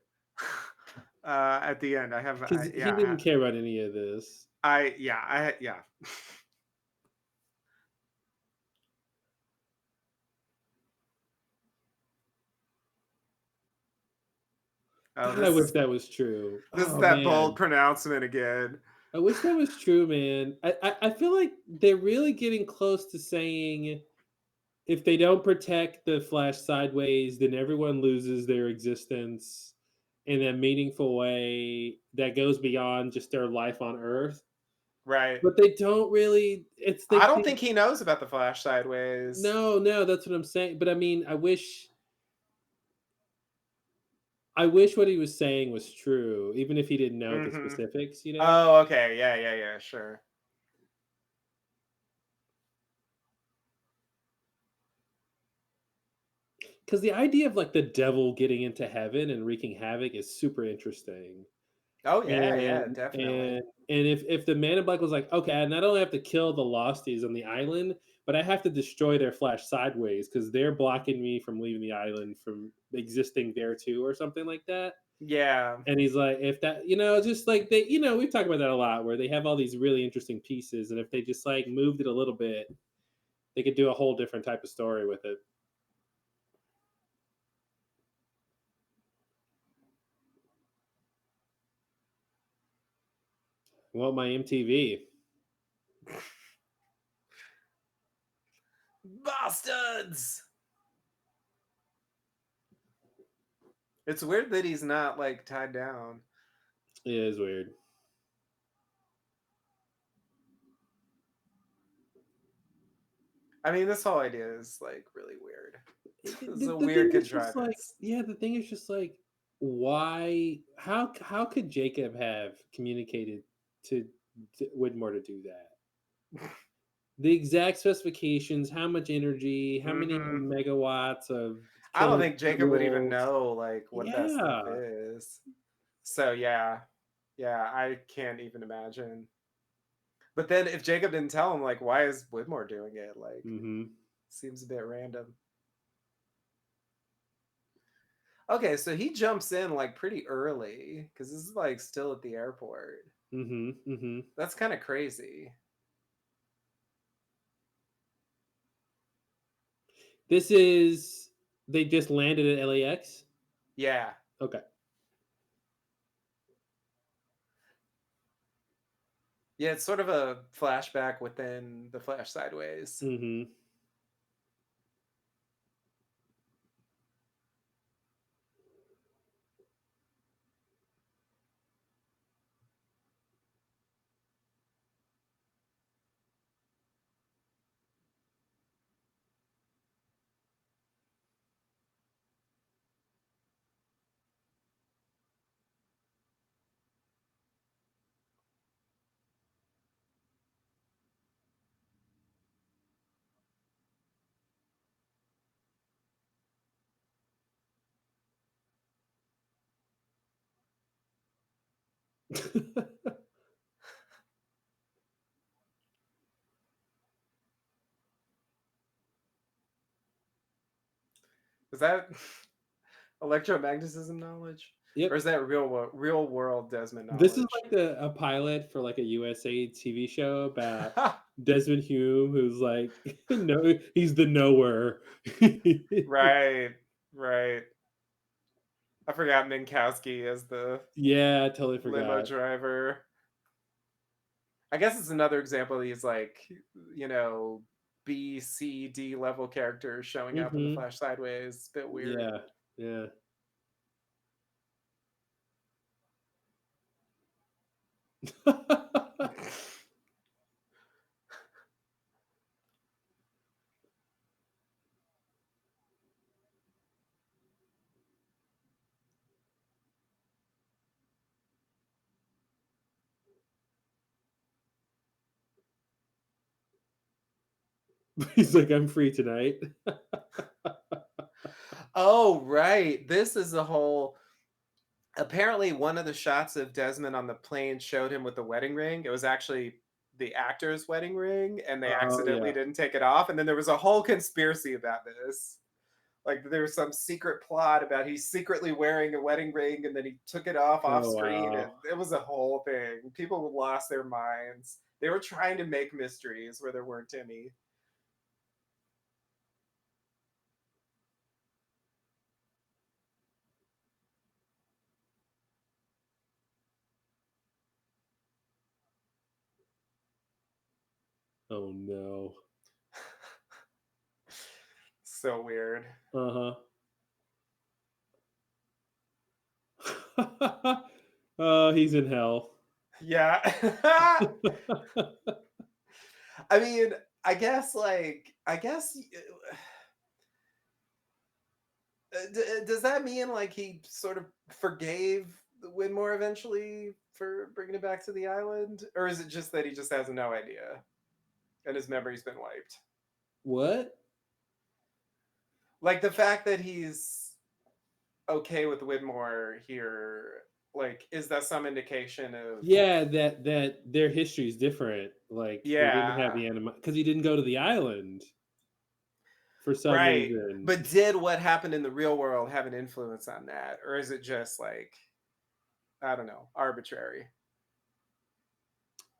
At the end, I have, Because he didn't care about any of this. yeah. Oh, God, I wish that was true. this is Oh that bold man. pronouncement again. I wish that was true, man. I feel like they're really getting close to saying if they don't protect the Flash sideways, then everyone loses their existence in a meaningful way that goes beyond just their life on Earth. Right. But they don't really. It's I like don't think he knows about the Flash sideways. no, no, that's what I'm saying. But I mean, I wish what he was saying was true, even if he didn't know the Hmm. specifics. Oh, okay. Yeah, yeah, yeah. Sure. Because the idea of like the devil getting into heaven and wreaking havoc is super interesting. Oh yeah, yeah, And definitely. and and if the Man in Black was like, okay, I not only have to kill the Losties on the island, but I have to destroy their Flash sideways because they're blocking me from leaving the island, from existing there too, or something like that. Yeah. And he's like, if that, just like they, we've talked about that a lot, where they have all these really interesting pieces, and if they just like moved it a little bit, they could do a whole different type of story with it. Well, my MTV. Bastards. It's weird that he's not like tied down. It is weird. I mean, this whole idea is like really weird. It's a The weird thing is just like, contrivance. yeah, the thing is just like, why? How could Jacob have communicated to Widmore to do that? The exact specifications, how much energy, how many Hmm. megawatts of I don't think Jacob would even kilowatts. know like what that stuff Yeah. is. So yeah, yeah, I can't even imagine. But then if Jacob didn't tell him, like, why is Widmore doing it? Like, Mhm. seems a bit random. Okay, so he jumps in like pretty early because this is like still at the airport. Mhm. Mhm. That's kind of crazy. This is they just landed at LAX? Yeah. Okay. Yeah, it's sort of a flashback within the Flash Sideways. Mhm. Is that electromagnetism knowledge? Or Yep. is that real world Desmond This is knowledge? like a pilot for like a USA TV show about Desmond Hume, who's like, no, he's the knower. Right, right. I forgot Minkowski as the Yeah, I totally limo forgot. driver. I guess it's another example of these like, you know, B, C, D level characters showing up in the Mhm. Flash Sideways. It's a bit weird. Yeah, yeah. He's like, "I'm free tonight." Oh, right. This is a whole. Apparently, one of the shots of Desmond on the plane showed him with the wedding ring. It was actually the actor's wedding ring, and they Oh, accidentally yeah. didn't take it off. And then there was a whole conspiracy about this. Like there was some secret plot about he's secretly wearing a wedding ring, and then he took it off Oh, screen, and wow. it was a whole thing. People lost their minds. They were trying to make mysteries where there weren't any. Oh, no. So weird. Uh-huh. Oh, he's in hell. Yeah. I mean, I guess like I guess does that mean like he sort of forgave Winmore eventually for bringing it back to the island, or is it just that he just has no idea and his memory's been wiped? What? Like the fact that he's okay with Widmore here, like, is that some indication of Yeah, that their history is different. Like, they didn't have yeah, the anima because he didn't go to the island for some right. reason. But did what happened in the real world have an influence on that? Or is it just like I don't know, arbitrary.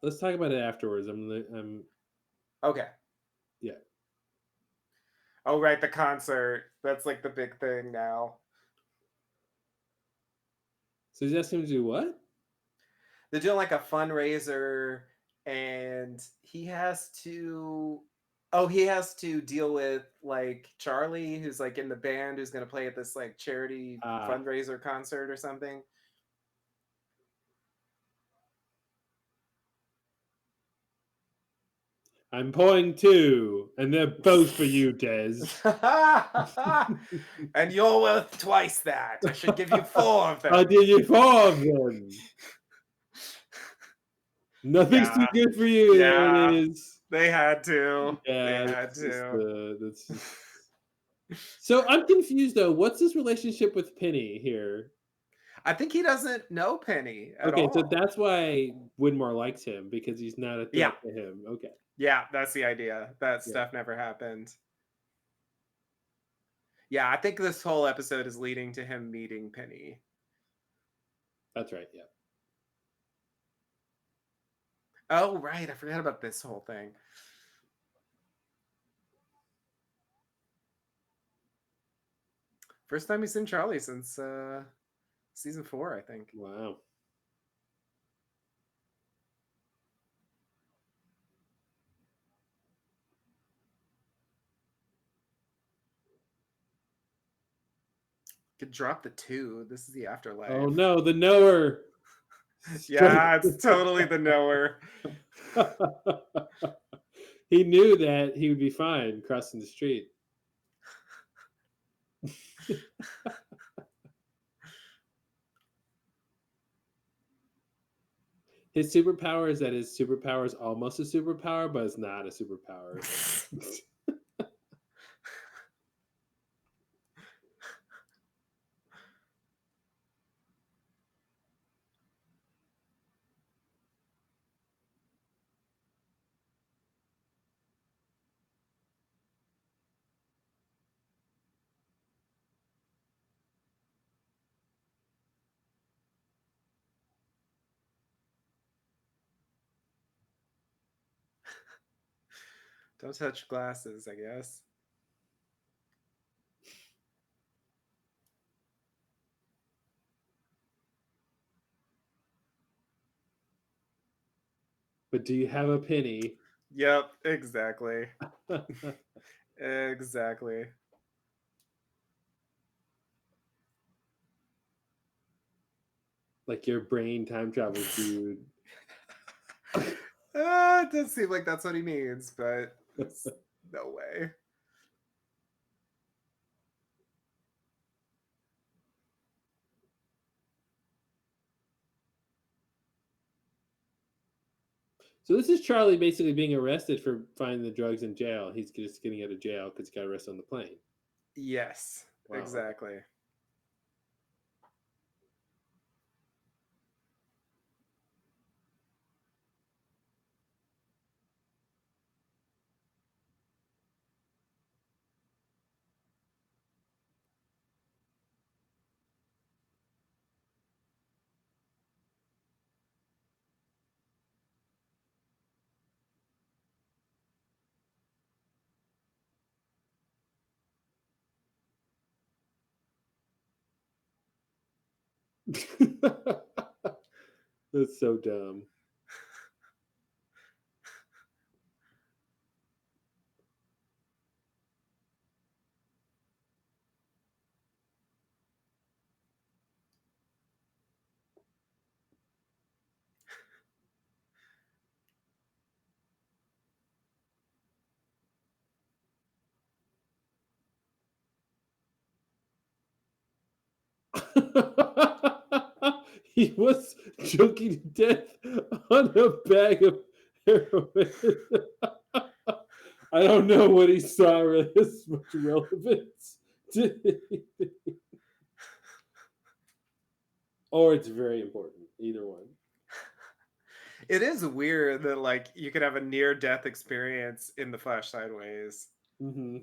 Let's talk about it afterwards. I'm Okay. yeah. Oh, right, the concert. That's like the big thing now. So he's asking him to do what? They're doing like a fundraiser, and he has to deal with like Charlie, who's like in the band, who's gonna play at this like charity Ah, fundraiser concert or something. I'm pulling two, and they're both for you, Des. And you're worth twice that. I should give you four of I'll them. give you four of them. Nothing's too Yeah, good for you. There yeah. it is. They had to. They Yeah, had to. that's just. So I'm confused though. What's his relationship with Penny here? I think he doesn't know Penny at Okay, so all. that's why Widmore likes him because he's not a Yeah, threat to him. Okay, yeah, that's the idea. That yeah, stuff never happened. Yeah, I think this whole episode is leading to him meeting Penny. that's right. Yeah. Oh, right. I forgot about this whole thing. First time he's seen Charlie since season 4, I think. Wow. Could drop the 2. This is the Oh afterlife. no, the knower. Yeah, it's totally the knower. He knew that he would be fine crossing the street. His superpower is that his superpower is almost a superpower, but it's not a superpower. Don't touch glasses, I guess. But do you have a penny? Yep, exactly. Exactly. Like your brain time travels, dude. It does seem like that's what he means, but it's no way. So this is Charlie basically being arrested for finding the drugs in jail. He's just getting out of jail because he got arrested on the plane. Yes, Wow. exactly. That's so dumb. He was choking to death on a bag of heroin. I don't know what he saw really has much relevance to anything. Or it's very important. Either one. It is weird that like you could have a near death experience in the Flash Sideways. Mm-hmm.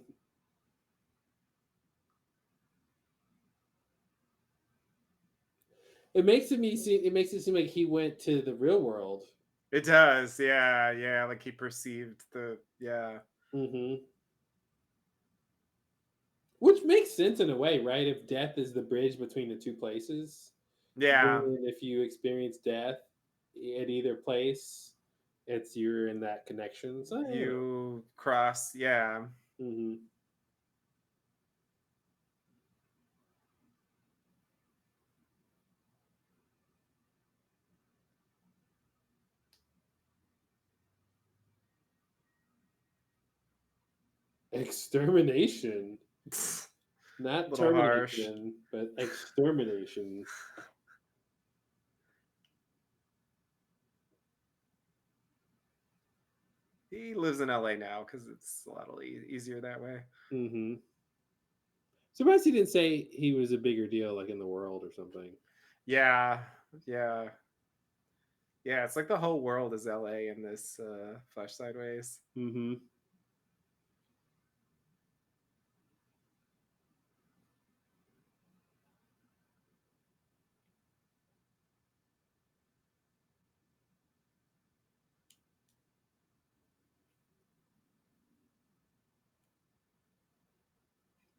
it makes it seem like he went to the real world. It does, yeah, yeah. Like he perceived the, yeah, Hmm. Which makes sense in a way, right? If death is the bridge between the two places, yeah. then if you experience death at either place, you're in that connection. So I don't know. You cross, yeah. Hmm. Extermination, not Little harsh. termination, but extermination. He lives in LA now because it's a lot easier that way. Hmm. Surprised he didn't say he was a bigger deal, like in the world or something. Yeah, yeah, yeah. It's like the whole world is LA in this Flash Sideways. Hmm.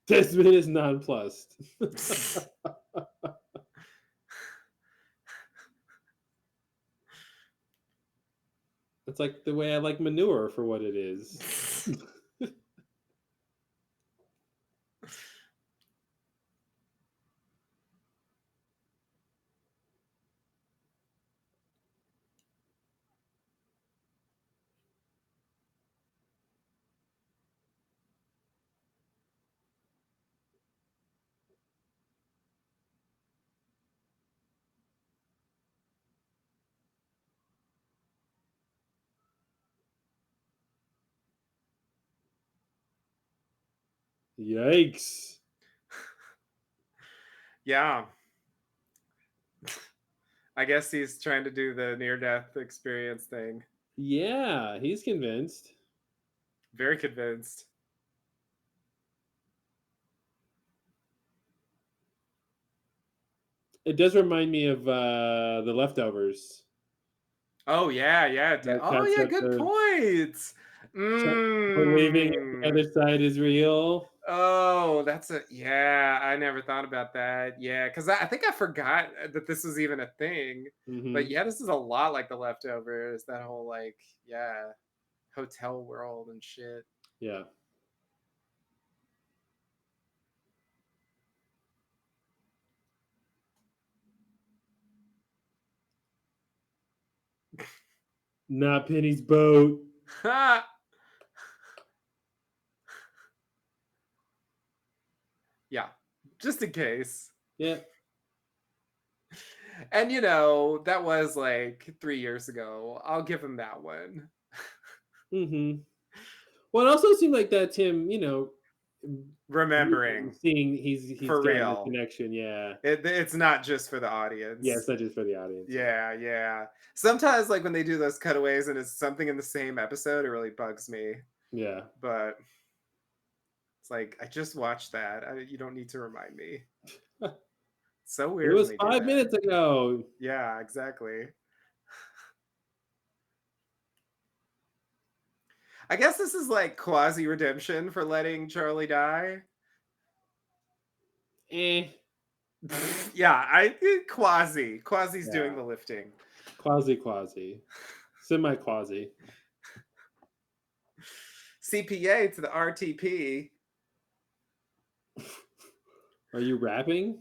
Desmond is nonplussed. It's like the way I like manure for what it is. Yikes. Yeah, I guess he's trying to do the near death experience thing. Yeah, he's convinced. Very convinced. It does remind me of the leftovers. Oh yeah, yeah. That Oh yeah, concept good of point. believing the Mm. other side is real. Oh, that's a, yeah. I never thought about that. Yeah, because I think I forgot that this was even a thing. But Hmm. yeah, this is a lot like the leftovers. That whole like, yeah, hotel world and shit. Yeah. Not Penny's boat. Yeah, just in case. Yeah. And you know, that was like 3 years ago. I'll give him that one. Hmm. Well, it also seemed like that's him, Remembering seeing he's for gotten the real. connection. Yeah. It's not just for the Yeah, it's audience. not just for the audience. Yeah. Yeah, yeah. Sometimes, like when they do those cutaways and it's something in the same episode, it really bugs me. Yeah. But it's like I just watched that. You don't need to remind me. It's so It weird when was they do 5 minutes that. ago. Yeah, exactly. I guess this is like quasi redemption for letting Charlie die. Eh. Yeah, quasi's doing Yeah. the lifting. Quasi. Semi quasi. CPA to the RTP. Are you rapping?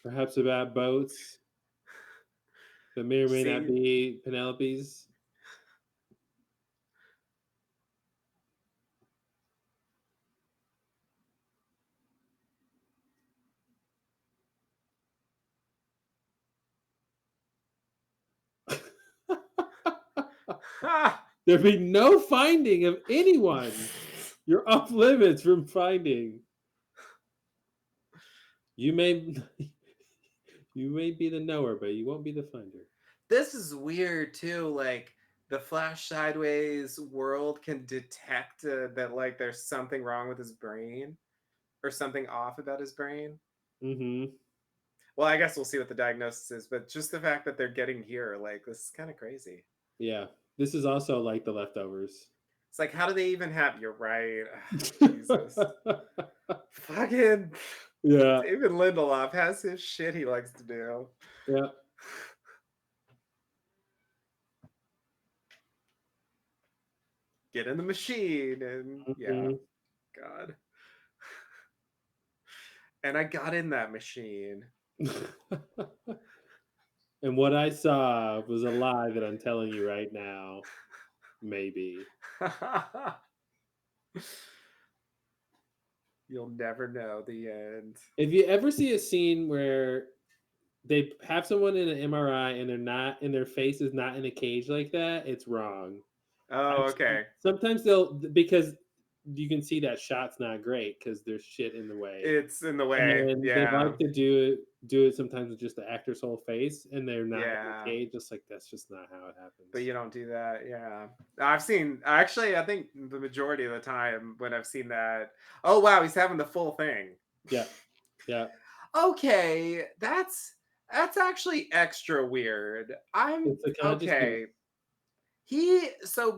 Perhaps about boats that may or may not See, be Penelope's. There be no finding of anyone. You're off limits from finding. You may you may be the knower, but you won't be the finder. this is weird too. Like the Flash Sideways world can detect that like there's something wrong with his brain or something off about his brain. Hmm. Well, I guess we'll see what the diagnosis is, but just the fact that they're getting here, like this is kind of crazy. Yeah. This is also like the leftovers. It's like, how do they even have? You're right. Jesus, fucking Yeah. David Lindelof has his shit he likes to do. Yeah. Get in the machine, and yeah, Mhm. God. And I got in that machine. And what I saw was a lie that I'm telling you right now. Maybe. You'll never know the end. If you ever see a scene where they have someone in an MRI and they're not and their face is not in a cage like that, it's wrong. Oh, okay. Sometimes they'll because you can see that shot's not great because there's shit in the way. It's in the way. And they Yeah. like to do it sometimes with just the actor's whole face, and they're not in the Yeah. cage, just like, that's just not how it But happens. you don't do that. Yeah. I've seen, actually, I think the majority of the time when I've seen that, oh, wow, he's having the full thing. Yeah, yeah. Okay. That's actually extra weird. I'm It's a consciousness. okay.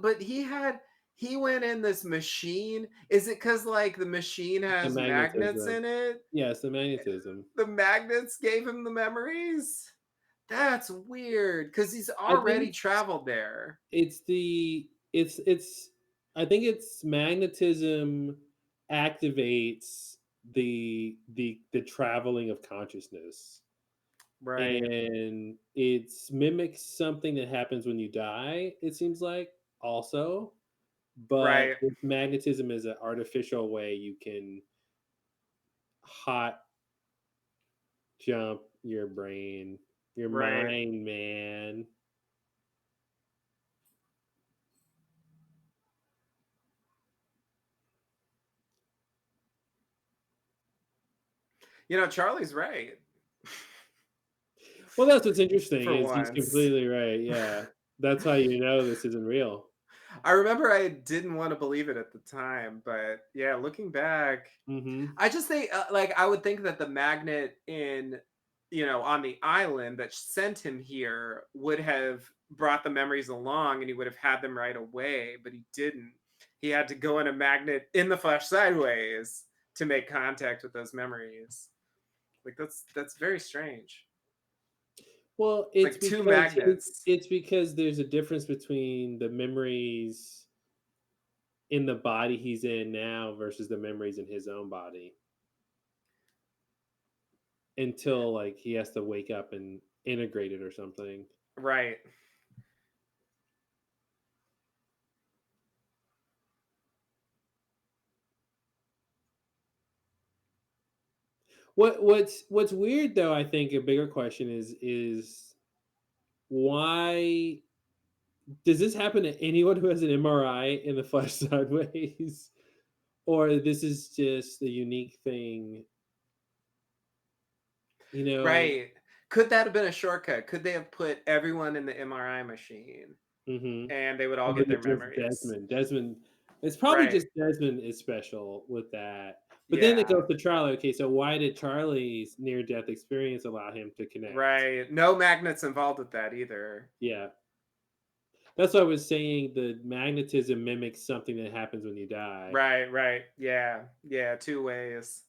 But he went in this machine. Is it because like the machine The has magnets magnetism. in it? Yes, the magnetism. The magnets gave him the memories? That's weird because he's I think already traveled there. it's I think it's magnetism activates the traveling of consciousness. Right. And it's mimics something that happens when you die, it seems like, also. But Right. with magnetism is an artificial way you can hot jump your brain, your Right. mind, man. Charlie's right. Well, that's what's interesting For is he's once. completely right. Yeah, that's how you know this isn't real. I remember I didn't want to believe it at the time, but yeah, looking back, Hmm. I just think like I would think that the magnet in on the island that sent him here would have brought the memories along and he would have had them right away, but he didn't. He had to go in a magnet in the flesh sideways to make contact with those memories. Like that's very strange. Well, It's it's like two because magnets. it's because there's a difference between the memories in the body he's in now versus the memories in his own body until like he has to wake up and integrate it or something. Right. What's weird though, I think a bigger question is why does this happen to anyone who has an MRI in the flesh sideways? Or this is just a unique thing, you know? Right. Could that have been a shortcut? Could they have put everyone in the MRI machine Mhm. and they would all Oh, get their it's just memories? Desmond. Desmond it's probably Right. just Desmond is special with that. But then it Yeah. goes to Charlie. Okay, so why did Charlie's near-death experience allow him to connect? Right. No magnets involved with that either. Yeah. That's what I was saying, the magnetism mimics something that happens when you die. Right, right. Yeah. Yeah, two ways.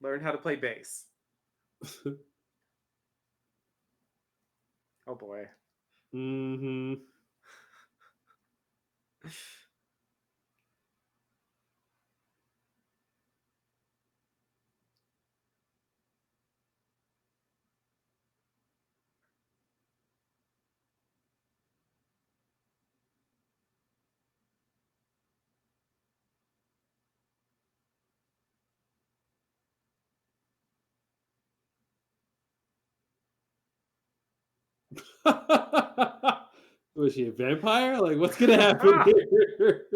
Learn how to play bass. Oh boy. Mhm. Was she a vampire? Like, what's gonna happen here?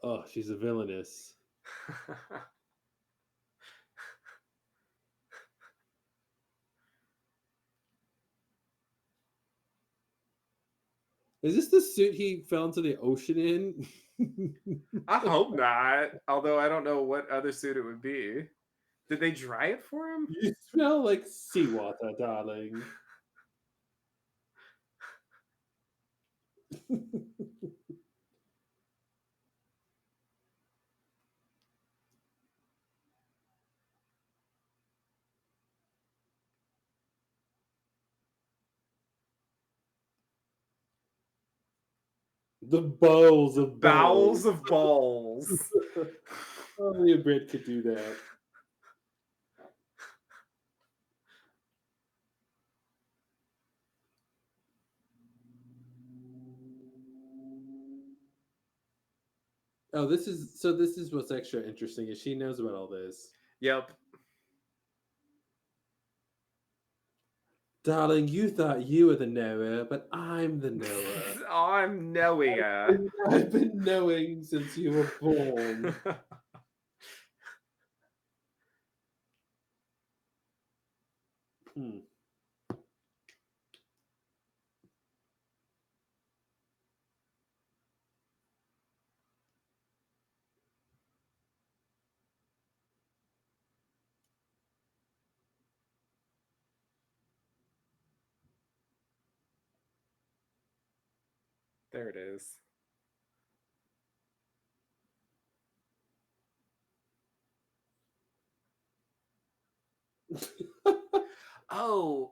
Oh, she's a villainess. Is this the suit he fell into the ocean in? I hope not. Although I don't know what other suit it would be. Did they dry it for him? You smell like seawater, darling. The bowls of bowls. Bowels of balls. Only a Brit could do that. Oh, this is what's extra interesting is she knows about all this. Yep. Darling, you thought you were the knower, but I'm the knower. Oh, I'm knowing. I've been knowing since you were born. Hmm. There it is. Oh.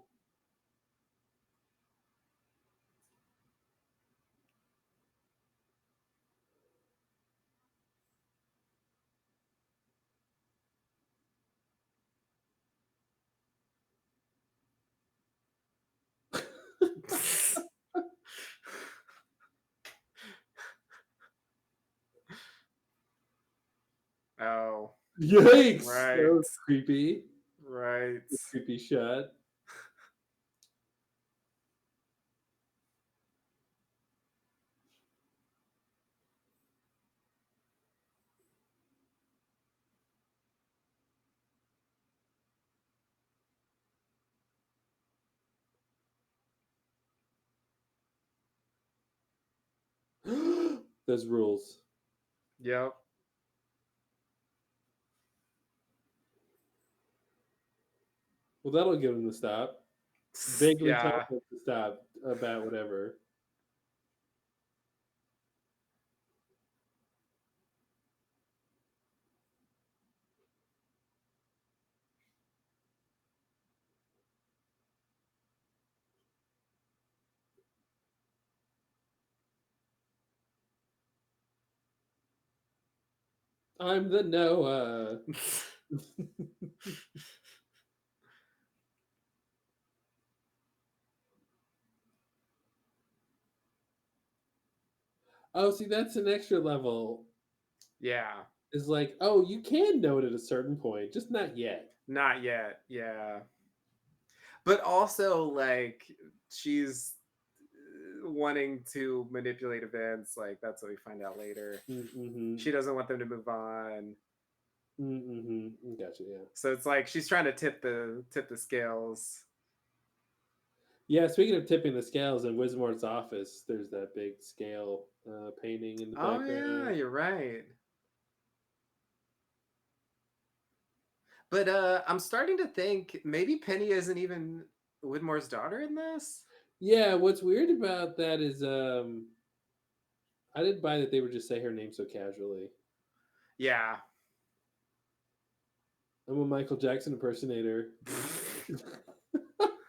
Oh. Yikes! Right. That was creepy. Right. Creepy shot. There's rules. Yep. Well, that'll get him to stop. Vaguely tell Yeah. him to stop about whatever. I'm the Noah. Oh, see, that's an extra level. Yeah. Is like, oh, you can know it at a certain point, just not yet. Not yet. Yeah. But also, like, she's wanting to manipulate events. Like, that's what we find out later. Mm-hmm. She doesn't want them to move on. Mm-hmm. Gotcha. Yeah. So it's like she's trying to tip the scales. Yeah. Speaking of tipping the scales in Wismore's office, there's that big scale painting in the Oh yeah, background. you're right. But I'm starting to think maybe Penny isn't even Widmore's daughter in this. Yeah. What's weird about that is I didn't buy that they would just say her name so casually. Yeah. I'm a Michael Jackson impersonator.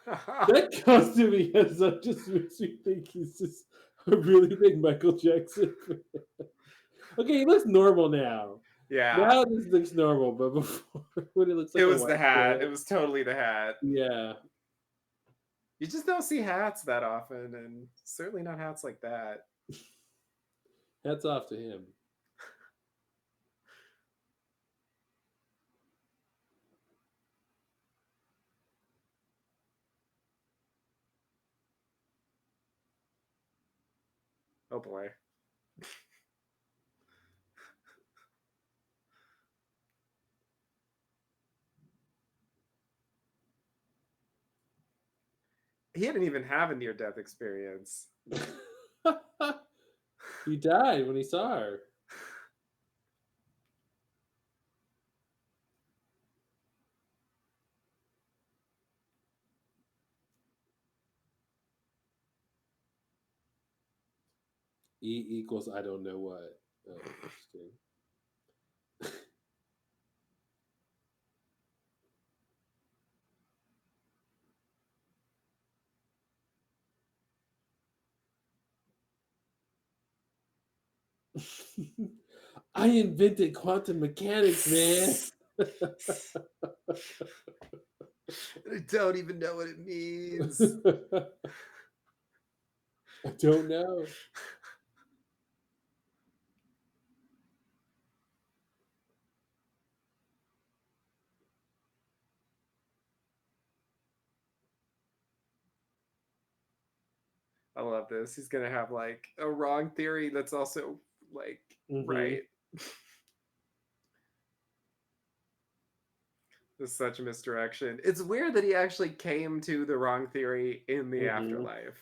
That costume he has up just makes me think he's just a really big Michael Jackson fan. Okay, he looks normal now. Yeah. Now this looks normal, but before when it looks It like a was the white hat. It kid. was totally the hat. Yeah. You just don't see hats that often, and certainly not hats like that. Hats off to him. Oh boy. He didn't even have a near death experience. He died when he saw her. E equals I don't know what. Oh, interesting. I invented quantum mechanics, man. I don't even know what it means. I don't know. I love this. He's gonna have like a wrong theory that's also like Hmm. right. This is such a misdirection. It's weird that he actually came to the wrong theory in the Hmm. afterlife.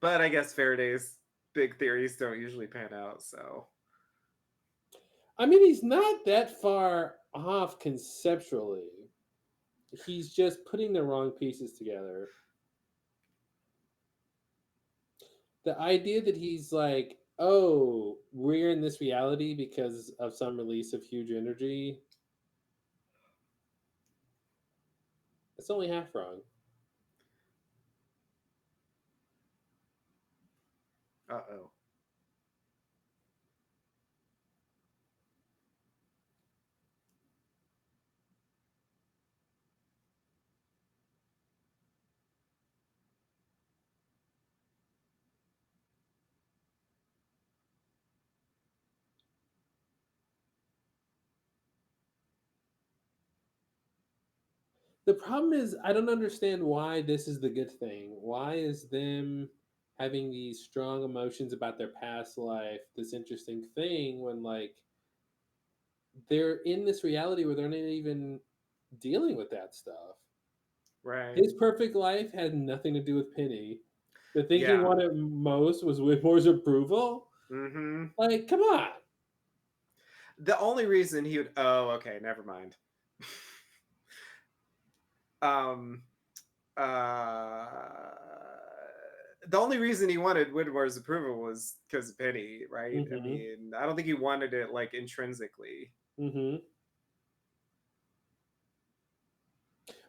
But I guess Faraday's big theories don't usually pan out, so I mean, he's not that far off conceptually. He's just putting the wrong pieces together. The idea that he's like, oh, we're in this reality because of some release of huge energy, it's only half wrong. uh-oh. The problem is, I don't understand why this is the good thing. Why is them having these strong emotions about their past life this interesting thing when, like, they're in this reality where they're not even dealing with that stuff? Right. His perfect life had nothing to do with Penny. The thing he Yeah. wanted most was Whitmore's approval. Mm-hmm. Like, come on. The only reason he would oh, okay, never mind. um uh the only reason he wanted Whitmore's approval was because of Penny, right? I Hmm. mean, I don't think he wanted it like intrinsically. Hmm.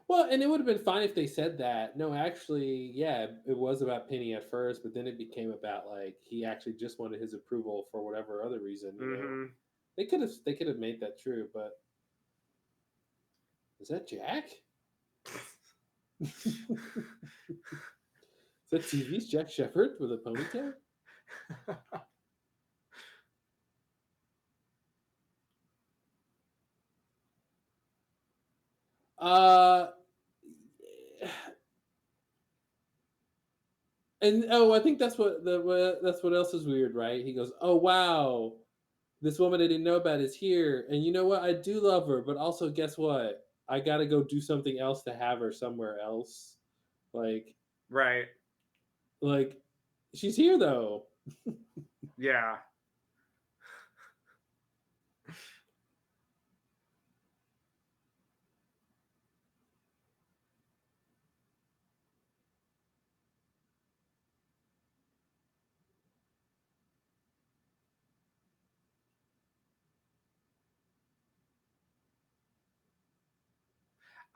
Well, and it would have been fine if they said that. No, actually, yeah, it was about Penny at first, but then it became about like he actually just wanted his approval for whatever other reason. Mm-hmm. They could have made that true, but is that Jack? Is that TV's Jack Shepard with a ponytail? Uh, and oh, I think that's what else is weird, right? He goes, "Oh wow, this woman I didn't know about is here, and you know what? I do love her, but also guess what? I got to go do something else to have her somewhere else. Like, Right. like she's here though." Yeah.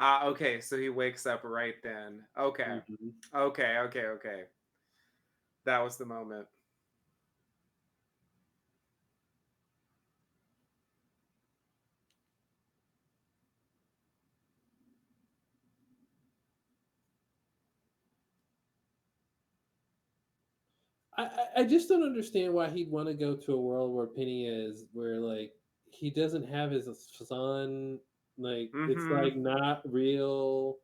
Okay, so he wakes up right then. Okay. Mhm. Okay, okay, okay. That was the moment. I just don't understand why he'd want to go to a world where Penny is, where like he doesn't have his son. Like it's Mm-hmm. like not real.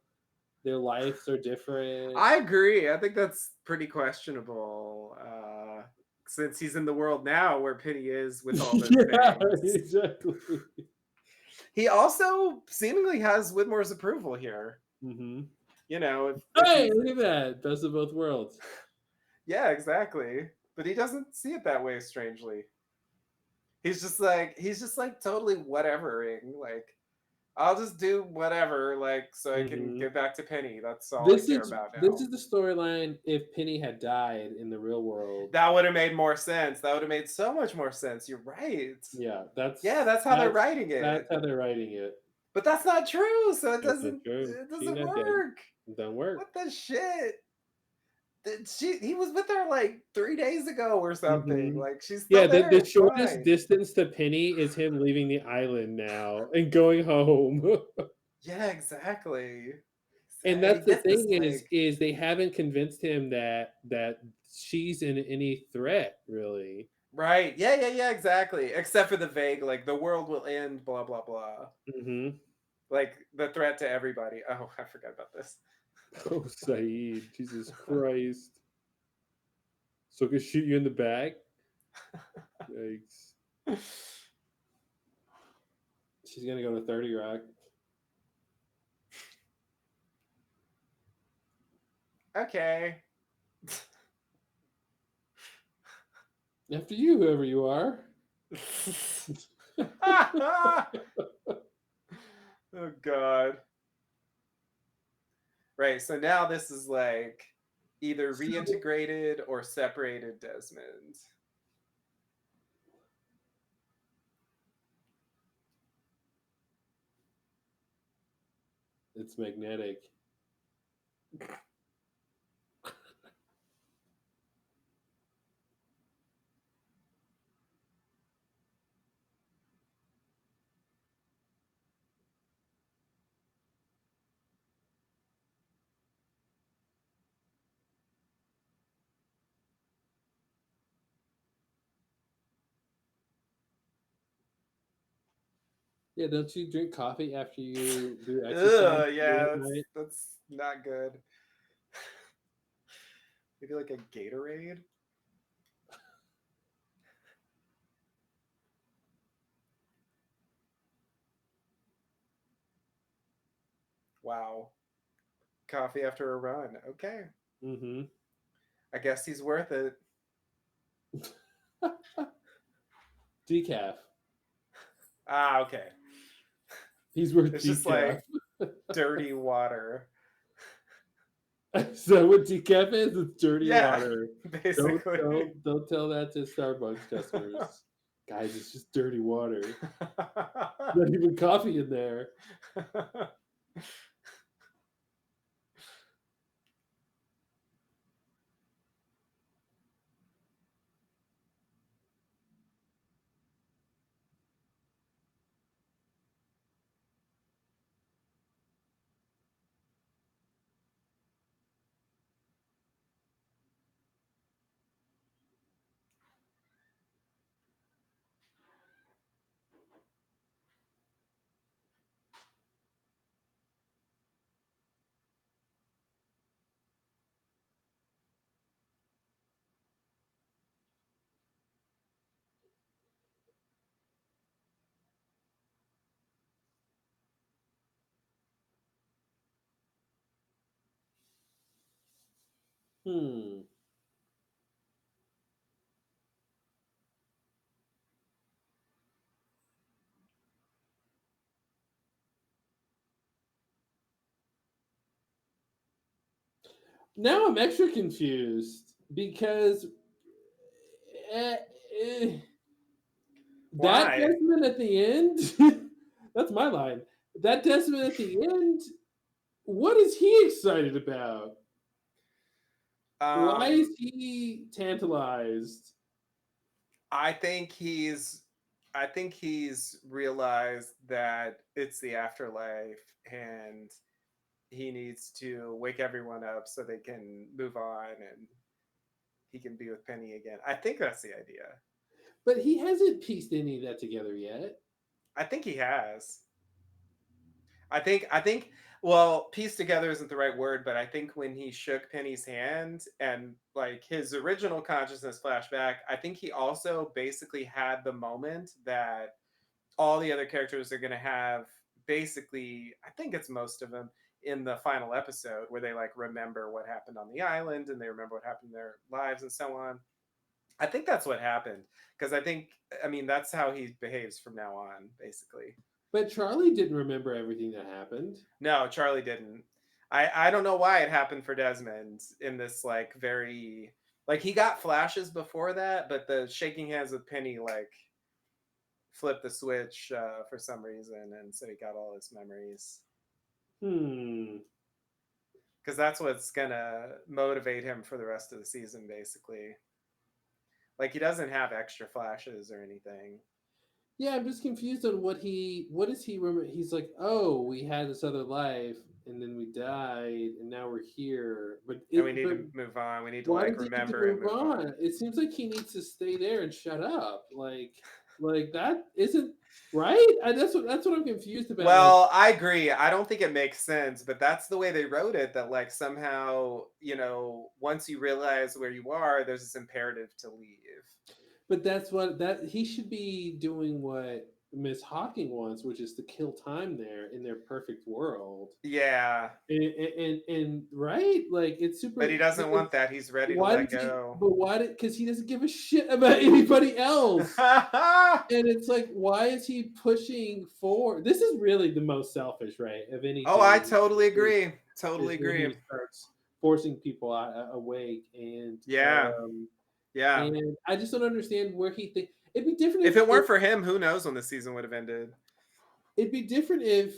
Their lives are different. I agree. I think that's pretty questionable. Since he's in the world now where Penny is with all those Yeah, things. exactly. He also seemingly has Whitmore's approval here. Hmm. You know, if Hey, he's look at that! Best of both worlds. yeah, exactly. But he doesn't see it that way, strangely. He's just like totally whatevering. Like, I'll just do whatever, like, so I can Hmm. get back to Penny. That's all I This care is about this now. is the storyline. If Penny had died in the real world, That would have made more sense. That would have made so much more sense. You're right. yeah, Yeah, that's that's how they're that's writing that's it. how they're writing it. But that's not true, so That's not true. it She doesn't not dead. work. Don't work. What the shit? He was with her like 3 days ago or something. Hmm. Like she's Yeah, still the there. It's shortest fine. distance to Penny is him leaving the island now and going home. Yeah, exactly. And And he that's the gets this thing like is they haven't convinced him that she's in any threat really. right. Yeah, yeah, yeah, exactly. Except for the vague, like the world will end, blah blah blah. Hmm. Like the threat to everybody. Oh, I forgot about this. Oh, Saeed, Jesus Christ! So I can shoot you in the back. Yikes! She's gonna go to 30 Rock. Okay. After you, whoever you are. Oh god. Right. So now this is like either So reintegrated or separated Desmond. it's magnetic. Yeah, don't you drink coffee after you do exercise Ugh, at yeah, night? that's not good. Maybe like a Gatorade. Wow. Coffee after a run. Okay. Mm-hmm. I guess he's worth it. Decaf. Ah, okay. He's worth It's just decaf. like dirty water. Is that what decaf is? It's dirty Yeah, water. Don't basically. don't don't tell that to Starbucks customers. Guys, it's just dirty water. Not even coffee in there. Hmm. Now I'm extra confused because eh, eh, that Why? Desmond at the end, that's my line. That Desmond at the end, what is he excited about? Why is Um, he tantalized? I think he's realized that it's the afterlife and he needs to wake everyone up so they can move on and he can be with Penny again. I think that's the idea. But he hasn't pieced any of that together yet. I think he has. I think well, piece together isn't the right word, but I think when he shook Penny's hand and like his original consciousness flashback, I think he also basically had the moment that all the other characters are going to have basically, I think it's most of them in the final episode where they like remember what happened on the island and they remember what happened in their lives and so on. I think that's what happened because I mean that's how he behaves from now on basically. But Charlie didn't remember everything that happened. No, Charlie didn't. I don't know why it happened for Desmond in this like very like he got flashes before that, but the shaking hands with Penny like flipped the switch for some reason, and so he got all his memories Hmm. because that's what's gonna motivate him for the rest of the season, basically. Like he doesn't have extra flashes or anything, Yeah, I'm just confused on what does he remember? He's like, oh, we had this other life, and then we died, and now we're here. and we need But to move on. We need to why like does he need to remember and move move on. on? It seems like he needs to stay there and shut up. Like that isn't right. That's what I'm confused about. Like, Well, I agree. I don't think it makes sense, but that's the way they wrote it. That like somehow, once you realize where you are, there's this imperative to leave. but that's what that he should be doing. What Miss Hawking wants, which is to kill time there in their perfect world. Yeah, And right, like it's but super. he doesn't It's want that. He's ready to why let does he? go. But why did? Because he doesn't give a shit about anybody else. And it's like, why is he pushing for? This is really the most selfish, right, of Oh, I anything. totally Is, agree. Totally is when agree. he starts forcing people awake, Yeah, yeah. and I just don't understand where he think it'd be different If if it weren't for him, who knows when the season would have ended? it'd be different if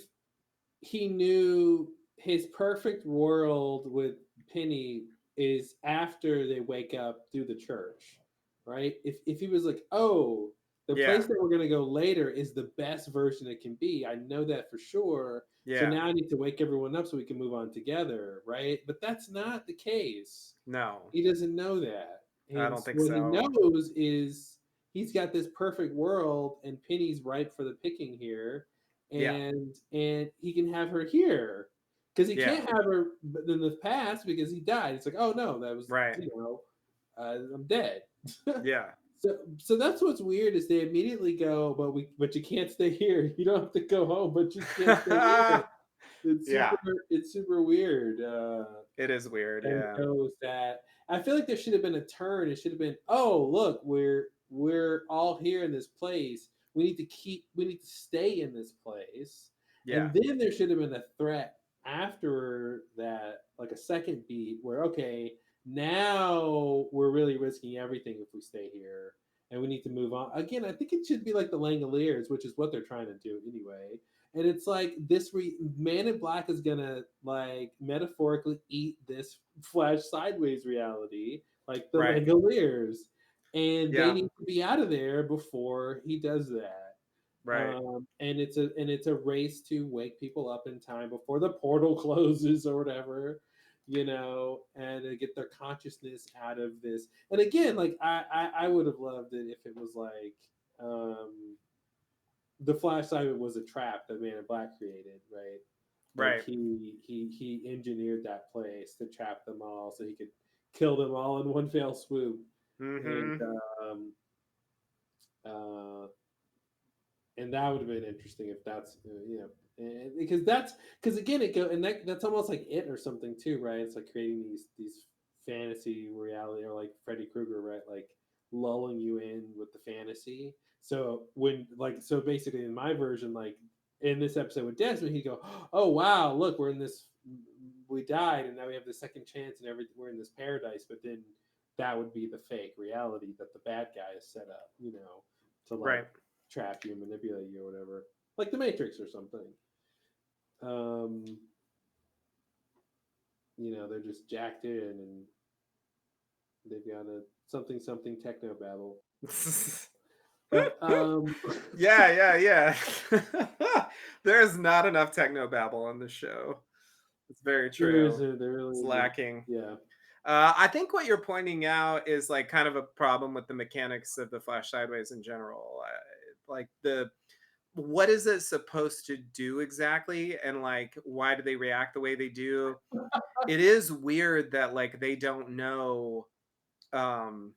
he knew his perfect world with Penny is after they wake up through the church, right? If he was like, oh, the Yeah, place that we're gonna go later is the best version it can be. I know that for sure. So yeah. now I need to wake everyone up so we can move on together, right? But that's not the case. No, He doesn't know that. I And don't think what he so. knows is he's got this perfect world and Penny's ripe for the picking here. Yeah, And he can have her here. Because he yeah. can't have her in the past because he died. It's like, oh no, that was, Right. I'm dead. Yeah. So that's what's weird is they immediately go, but you can't stay here. You don't have to go home, but you can't stay here. It's super Yeah. it's super weird. It is weird. And Yeah. knows that I feel like there should have been a turn. It should have been, oh look, we're all here in this place. We need to stay in this place. Yeah. And then there should have been a threat after that, like a second beat where okay, now we're really risking everything if we stay here and we need to move on. Again, I think it should be like the Langoliers, which is what they're trying to do anyway. And it's like Man in Black is gonna like metaphorically eat this Flash sideways reality, like the Right. Langoliers, and they Yeah. need to be out of there before he does that. Right. And it's a race to wake people up in time before the portal closes or whatever, and to get their consciousness out of this. And again, like I would have loved it if it was like um, the Flash side was a trap that Man in Black created, right? Like Right. he engineered that place to trap them all, so he could kill them all in one fell swoop. And Mm-hmm. um, uh, and that would have been interesting if that's because again that's almost like it or something too, right? It's like creating these fantasy reality or like Freddy Krueger, right? Like lulling you in with the fantasy. So basically in my version, like in this episode with Desmond, he'd go, oh wow, look, we died and now we have the second chance and we're in this paradise. But then that would be the fake reality that the bad guy has set up, to like Right. trap you, manipulate you, or whatever, like the Matrix or something. Um, they're just jacked in and they've got a something something techno babble. But Yeah. Yeah. Yeah. There's not enough techno babble on this show. It's very there true. isn't, there really It's isn't. lacking. Yeah, I think what you're pointing out is like kind of a problem with the mechanics of the Flash Sideways in general. Like what is it supposed to do exactly, and like why do they react the way they do? It is weird that like they don't know um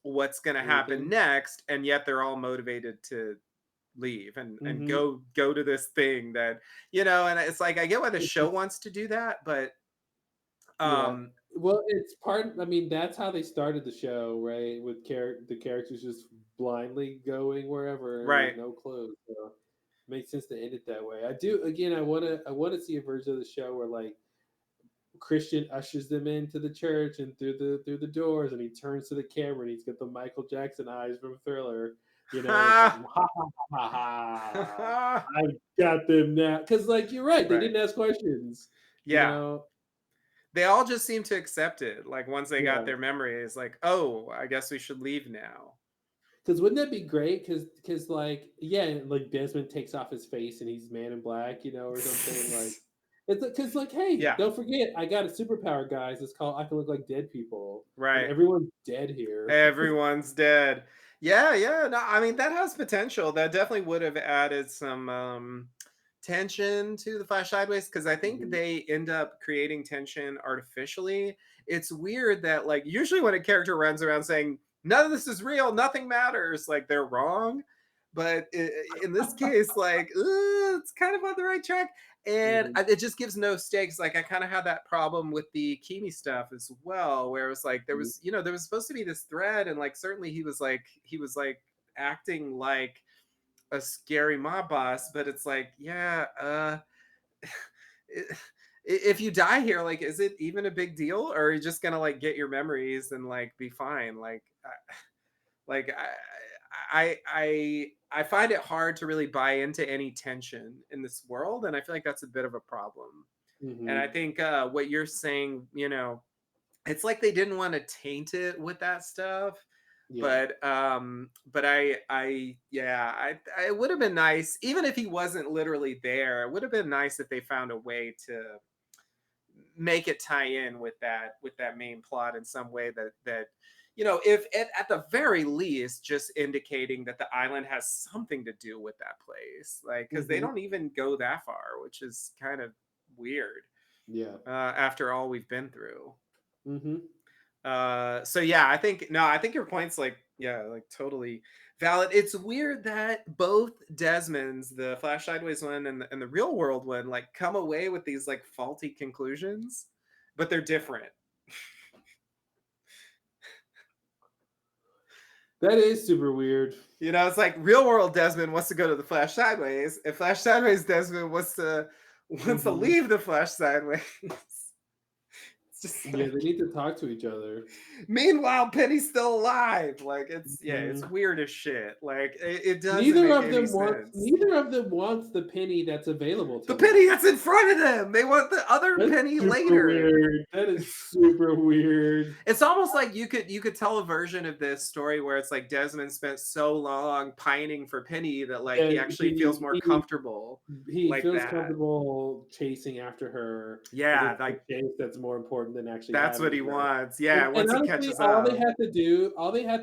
what's going to happen Anything? next, and yet they're all motivated to leave and Mhm. go to this thing that, and it's like I get why the show wants to do that, but Yeah. um Well, it's part I mean, that's how they started the show, right? With the characters just blindly going wherever with right. no clue. So makes sense to end it that way. I do again, I wanna see a version of the show where like Christian ushers them into the church and through the doors and he turns to the camera and he's got the Michael Jackson eyes from Thriller, and it's like ha ha ha ha. I got them now. Cause like you're right, they Right. didn't ask questions, you Yeah. know? They all just seem to accept it. Like once they got Yeah. their memories, like, oh, I guess we should leave now. Because wouldn't that be great? Because like yeah, like Desmond takes off his face and he's Man in Black, or something like. It's because like hey, Yeah. don't forget I got a superpower, guys. It's called I can look like dead people, and Right. everyone's dead here. Everyone's dead. Yeah, yeah. No, I mean that has potential. That definitely would have added some tension to the Flash Sideways, because I think Mhm, they end up creating tension artificially. It's weird that like usually when a character runs around saying none of this is real, nothing matters, like they're wrong. But in this case, like it's kind of on the right track, and mhm, it just gives no stakes. Like I kind of had that problem with the Kimi stuff as well, where it was like there mhm. was, there was supposed to be this thread, and like certainly he was like acting like a scary mob boss, but it's like, yeah, if you die here, like, is it even a big deal, or are you just gonna like get your memories and like be fine? Like I find it hard to really buy into any tension in this world, and I feel like that's a bit of a problem. And I Mhm. think what you're saying, it's like they didn't want to taint it with that stuff, Yeah. but I yeah, I it would have been nice even if he wasn't literally there. It would have been nice if they found a way to make it tie in with that main plot in some way, that if at the very least just indicating that the island has something to do with that place, like because they Mhm. don't even go that far, which is kind of weird Yeah. after all we've been through. Mhm. So yeah, I think your point's like, yeah, like totally valid. It's weird that both Desmonds, the Flash Sideways one and the real world one, like come away with these like faulty conclusions, but they're different. That is super weird. It's like real world Desmond wants to go to the Flash Sideways, and Flash Sideways Desmond wants to Mhm. leave the Flash Sideways. It's just Yeah, they like, need to talk to each other. meanwhile, Penny's still alive. Like it's Mhm. weird as shit. Like it doesn't Neither make of any them wants sense. neither of them wants the penny that's available The to penny them. that's in front of them. They want the other That's penny super later. weird. That is super weird. It's almost like you could tell a version of this story where it's like Desmond spent so long pining for Penny that like he And actually feels he more he comfortable he like feels that. comfortable chasing after her, and Yeah, it's the like chase that's more important than actually that's what having he her. wants. And Yeah, and once he honestly, catches up. all they had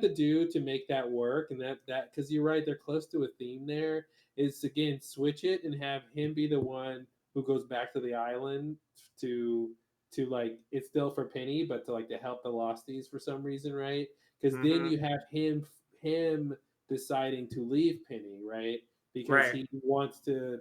to do to make that work, and that because you're right, they're close to a theme there, is again switch it and have him be the one who goes back to the island to like it's still for Penny, but to like to help the Losties for some reason, right? Because then Hmm. you have him deciding to leave Penny, right? Because Right. he wants to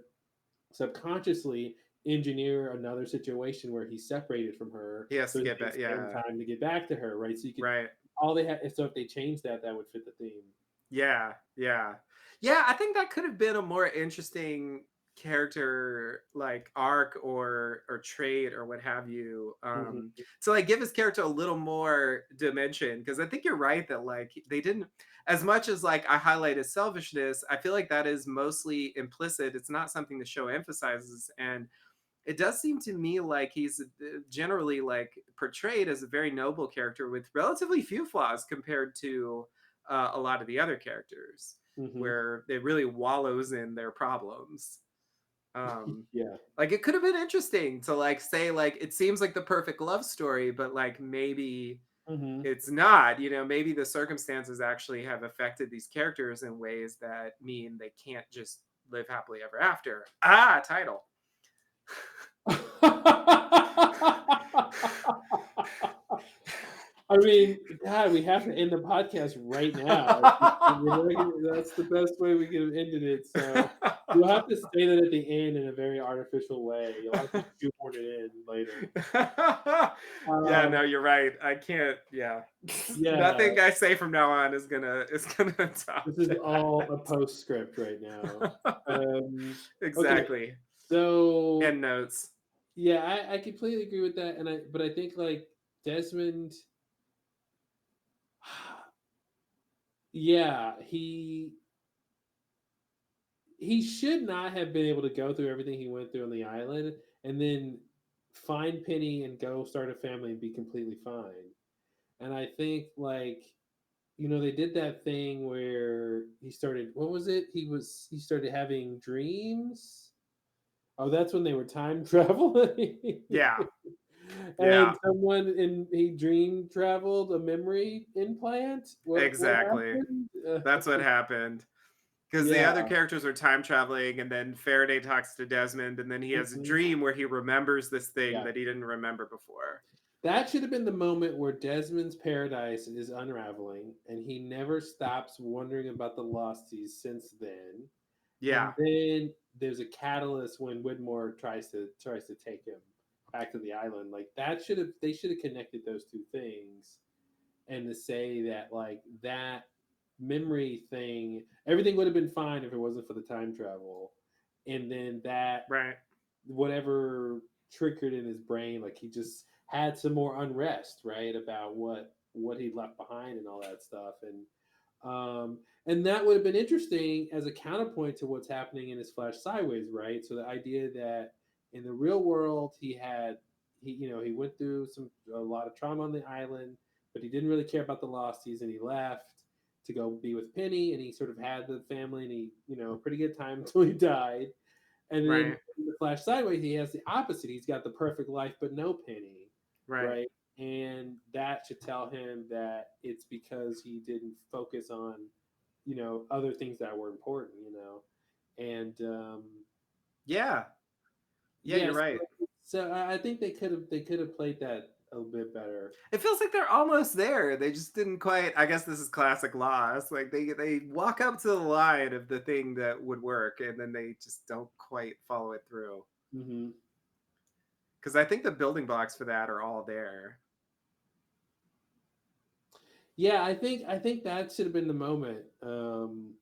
subconsciously engineer another situation where he's separated from her He has so to he get can back. spend Yeah. time to get back to her, right? So you could Right. all they have so if they change that, that would fit the theme. Yeah, yeah. Yeah, I think that could have been a more interesting character like arc or trait or what have you, Mhm. to like give his character a little more dimension, because I think you're right that like they didn't, as much as like I highlighted selfishness, I feel like that is mostly implicit. It's not something the show emphasizes, and it does seem to me like he's generally like portrayed as a very noble character with relatively few flaws compared to a lot of the other characters, Mhm. where they really wallows in their problems. um Yeah. like it could have been interesting to like say like it seems like the perfect love story, but like maybe Mhm. it's not, maybe the circumstances actually have affected these characters in ways that mean they can't just live happily ever after. Ah, title. I mean, God, we have to end the podcast right now. That's the best way we could have ended it. So you'll have to say that at the end in a very artificial way. You'll have to shoehorn it in later. Yeah, Um, no, you're right. I can't. Yeah, yeah, nothing I say from now on is gonna top this is all that. a postscript right now. Um, okay, Exactly. so End notes. yeah, I completely agree with that, but I think like Desmond, yeah, he should not have been able to go through everything he went through on the island and then find Penny and go start a family and be completely fine. And I think like they did that thing where he started what was it? He started having dreams. Oh, that's when they were time traveling. Yeah, yeah, And someone he dream traveled a memory implant. What exactly. happened? That's what happened. Because the Yeah. other characters are time traveling, and then Faraday talks to Desmond, and then he has a Mhm. dream where he remembers this thing Yeah. that he didn't remember before. That should have been the moment where Desmond's paradise is unraveling, and he never stops wondering about the Losties since then. Yeah, And then there's a catalyst when Widmore tries to take him back to the island. Like they should have connected those two things, and to say that like that memory thing, everything would have been fine if it wasn't for the time travel, and then that right, whatever triggered in his brain, like he just had some more unrest, right, about what he left behind and all that stuff, and that would have been interesting as a counterpoint to what's happening in his Flash Sideways, right? So the idea that in the real world he went through a lot of trauma on the island, but he didn't really care about the Losties, and he left to go be with Penny, and he sort of had the family, and he pretty good time until he died. And then right, in the Flash Sideways, he has the opposite. He's got the perfect life, but no Penny, right. right? And that should tell him that it's because he didn't focus on, other things that were important, And Yeah, yeah, you're yes, right. so I think they could have played that a little bit better. It feels like they're almost there. They just didn't quite. I guess this is classic Lost. Like they walk up to the line of the thing that would work, and then they just don't quite follow it through. Hmm. Because I think the building blocks for that are all there. Yeah, I think that should have been the moment. And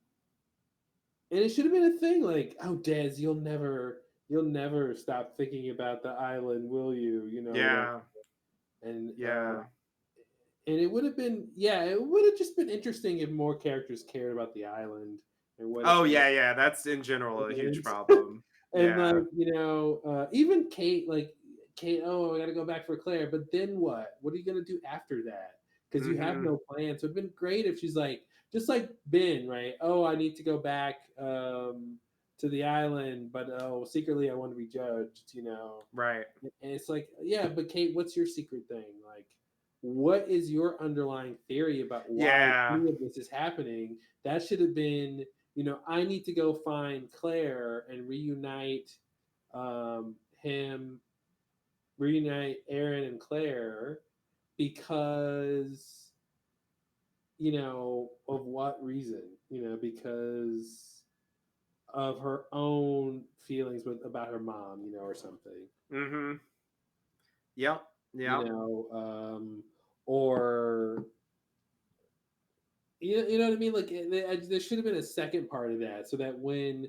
it should have been a thing like, oh, Des, you'll never stop thinking about the island, will you? Whatever. Yeah, And yeah. it would have been, yeah, it would have just been interesting if more characters cared about the island and what Oh what yeah, yeah. That's in general a it huge is. problem. And like Yeah. even Kate, like Kate, oh, I gotta go back for Claire, but then what are you gonna do after that? Because you have Mm-hmm. no plan. So it'd been great if she's like, just like Ben, right? Oh, I need to go back to the island, but oh, secretly I want to be judged, Right. and it's like, yeah, but Kate, what's your secret thing? Like, what is your underlying theory about why Yeah. any of this is happening? That should have been, I need to go find Claire and him, reunite Aaron and Claire because, of what reason? Because of her own feelings about her mom, or something. Mm-hmm. Yep. you Yep. know, or you know what I mean? Like there should have been a second part of that, so that when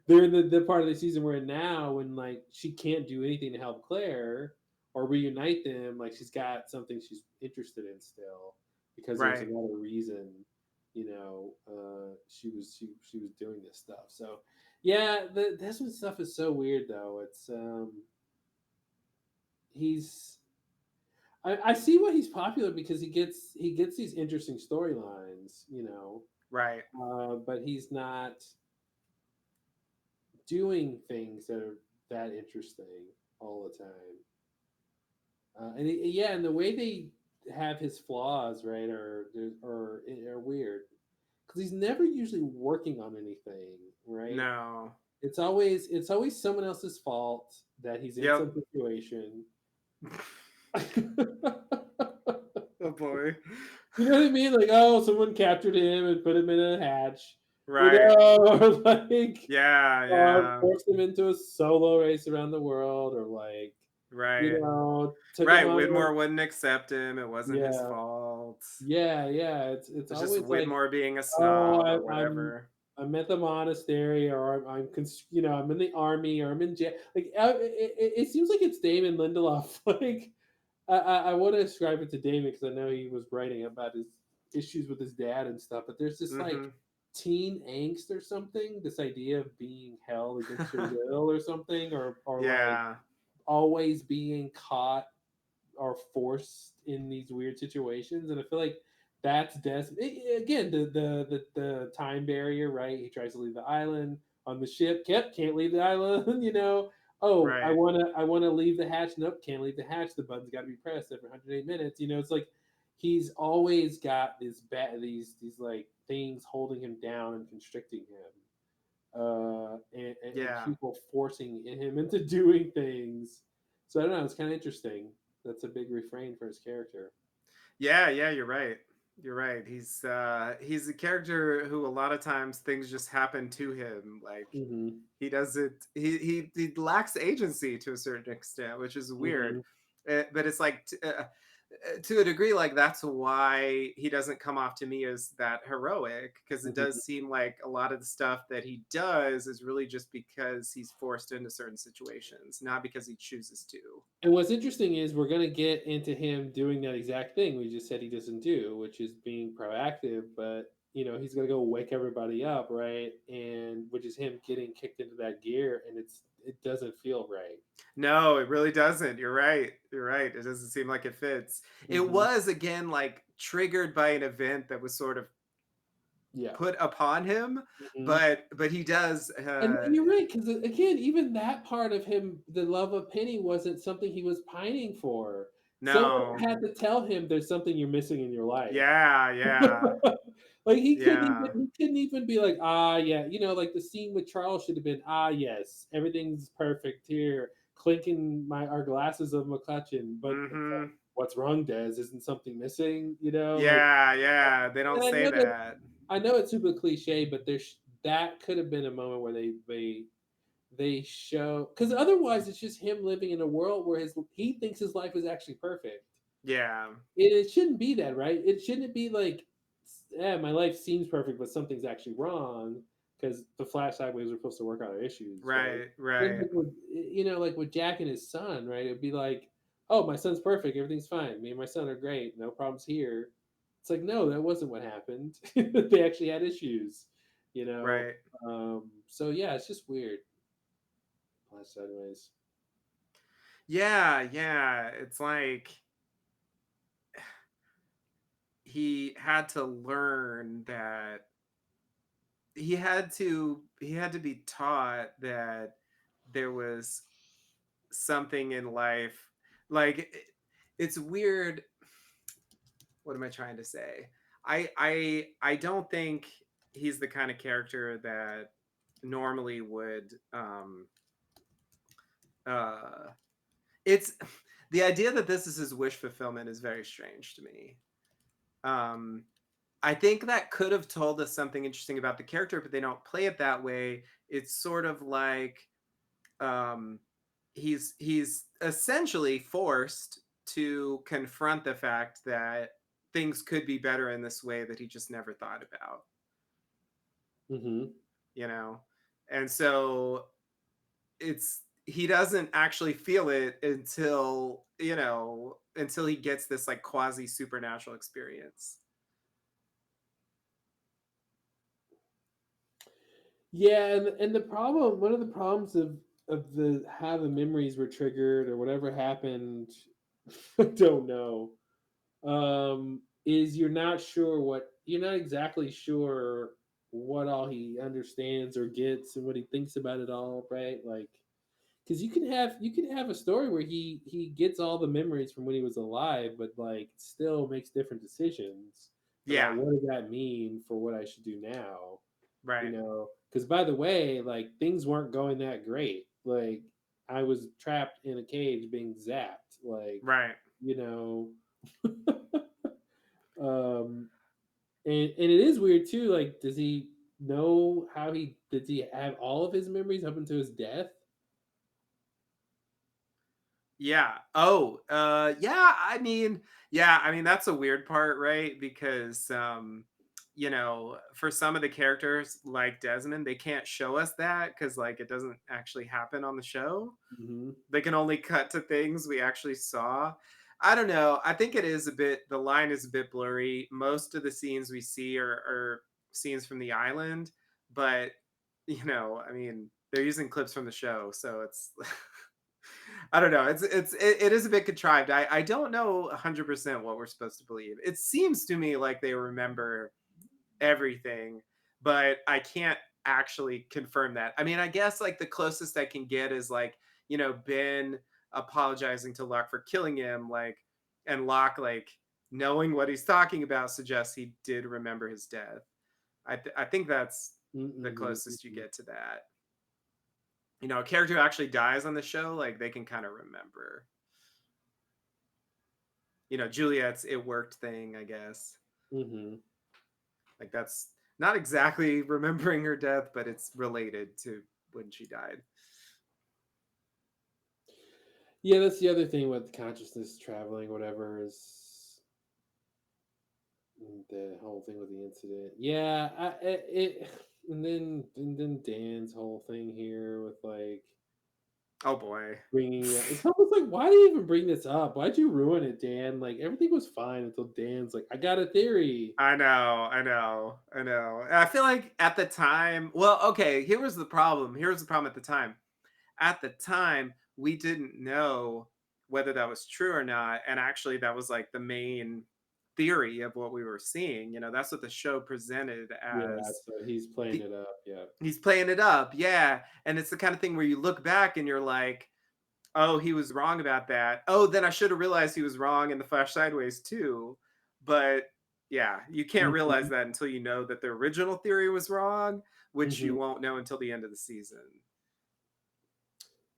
they're in the part of the season we're in now, when like she can't do anything to help Claire or reunite them, like she's got something she's interested in still, because there's Right. another reason, she was doing this stuff. So yeah, this one stuff is so weird though. It's he's I see why he's popular because he gets these interesting storylines, Right. but he's not doing things that are that interesting all the time. And the way they have his flaws, right, are weird. because he's never usually working on anything, right? No. It's always someone else's fault that he's in Yep. some situation. Oh boy. You know what I mean? Like, oh, someone captured him and put him in a hatch, Right. or like, Yeah, or yeah. forced him into a solo race around the world, or like, Right. took him Right. on. Whitmore wouldn't accept him. It wasn't his Yeah, fault. yeah. It's It's just always like, Whitmore being a oh, snob or I'm whatever. I'm at the monastery, or I'm in the army, or I'm in jail. Like, it seems like it's Damon Lindelof. Like, I want to ascribe it to Damon because I know he was writing about his issues with his dad and stuff. But there's this like Hmm. teen angst or something. This idea of being held against your will or something, or like Yeah. always being caught or forced in these weird situations. And I feel like that's again the time barrier, right? He tries to leave the island on the ship, can't leave the island. Oh, I Right. want to I want to leave the hatch. Nope, can't leave the hatch. The button's got to be pressed every 108 minutes. It's like he's always got these like things holding him down and constricting him, and Yeah. people forcing him into doing things. So I don't know. It's kind of interesting. That's a big refrain for his character. Yeah, yeah, you're right. You're right. He's a character who a lot of times things just happen to him. Like Hmm. he doesn't he lacks agency to a certain extent, which is weird. Hmm. But it's like to a degree, like that's why he doesn't come off to me as that heroic, because it Hmm. does seem like a lot of the stuff that he does is really just because he's forced into certain situations, not because he chooses to. And what's interesting is we're going to get into him doing that exact thing we just said he doesn't do, which is being proactive. But he's going to go wake everybody up, right? And which is him getting kicked into that gear, and it doesn't feel right. No, it really doesn't. You're right. You're right. It doesn't seem like it fits. It Hmm. was again like triggered by an event that was sort of Yeah. put upon him, Hmm. but he does. And you're right, because again, even that part of him, the love of Penny, wasn't something he was pining for. Someone No. had to tell him there's something you're missing in your life. Yeah. Yeah. Like Yeah. he couldn't even be like, ah, yeah, like the scene with Charles should have been, ah, yes, everything's perfect here, clinking our glasses of McCutcheon. But it's like, Mm-hmm. what's wrong, Des? Isn't something missing? Like, Yeah. Yeah. They don't and say that. I know it's super cliche, but that could have been a moment where they show, because otherwise it's just him living in a world where he thinks his life is actually perfect. Yeah. It shouldn't be that, right? It shouldn't be like, yeah, my life seems perfect, but something's actually wrong, because the Flash Sideways are supposed to work on our issues, right? Right. And Right. like with Jack and his son, right? It'd be like, oh, my son's perfect, everything's fine. Me and my son are great, no problems here. It's like, no, that wasn't what happened. They actually had issues, you know. Right. So yeah, it's just weird. Flash Sideways. Yeah. Yeah. It's like he had to learn that he had to be taught that there was something in life, like it's weird. What am I trying to say? I don't think he's the kind of character that normally would uh it's the idea that this is his wish fulfillment is very strange to me. um I think that could have told us something interesting about the character, but they don't play it that way. It's sort of like um, he's essentially forced to confront the fact that things could be better in this way that he just never thought about, Mm-hmm. you know? And so it's he doesn't actually feel it until he gets this like quasi supernatural experience. Yeah, and the problem, one of the problems of the how the memories were triggered or whatever happened, I don't know. Is you're not exactly sure what all he understands or gets and what he thinks about it all, right? Like, because you can have a story where he gets all the memories from when he was alive, but like still makes different decisions, about Yeah. what does that mean for what I should do now, Right. because by the way, like, things weren't going that great. Like, I was trapped in a cage being zapped, like, Right. you know, um, and it is weird too, like, does he know how he did he have all of his memories up until his death? Yeah. Oh, yeah, I mean that's a weird part, right? Because for some of the characters like Desmond, they can't show us that cuz like it doesn't actually happen on the show. Mhm, They can only cut to things we actually saw. I don't know. I think it is a bit the line is a bit blurry. Most of the scenes we see are scenes from the island, but I mean, they're using clips from the show, so it's I don't know. It is a bit contrived. I don't know 100% what we're supposed to believe. It seems to me like they remember everything, but I can't actually confirm that. I mean, I guess like the closest I can get is like, Ben apologizing to Locke for killing him, like, and Locke like knowing what he's talking about suggests he did remember his death. I think that's the mhm, closest you mhm. get to that. A character who actually dies on the show, like they can kind of remember. Juliet's "it worked" thing, I guess. Mhm. Like that's not exactly remembering her death, but it's related to when she died. Yeah, that's the other thing with consciousness traveling, whatever, is the whole thing with the incident. Yeah, and then Dan's whole thing here with like Oh boy. bringing it. It's almost like, why do you even bring this up? Why'd you ruin it, Dan? Like everything was fine until Dan's like, I got a theory. I know, I know, I know. And I feel like at the time, well, okay, here was the problem. Here's the problem at the time. At the time, we didn't know whether that was true or not. And actually, that was like the main theory of what we were seeing. That's what the show presented Yeah, as so he's playing the it up. Yeah. he's playing it up. Yeah. And it's the kind of thing where you look back and you're like, oh, he was wrong about that. Oh, then I should have realized he was wrong in the Flash Sideways too. But yeah, you can't realize Mhm, that until you know that the original theory was wrong, which you mhm. won't know until the end of the season.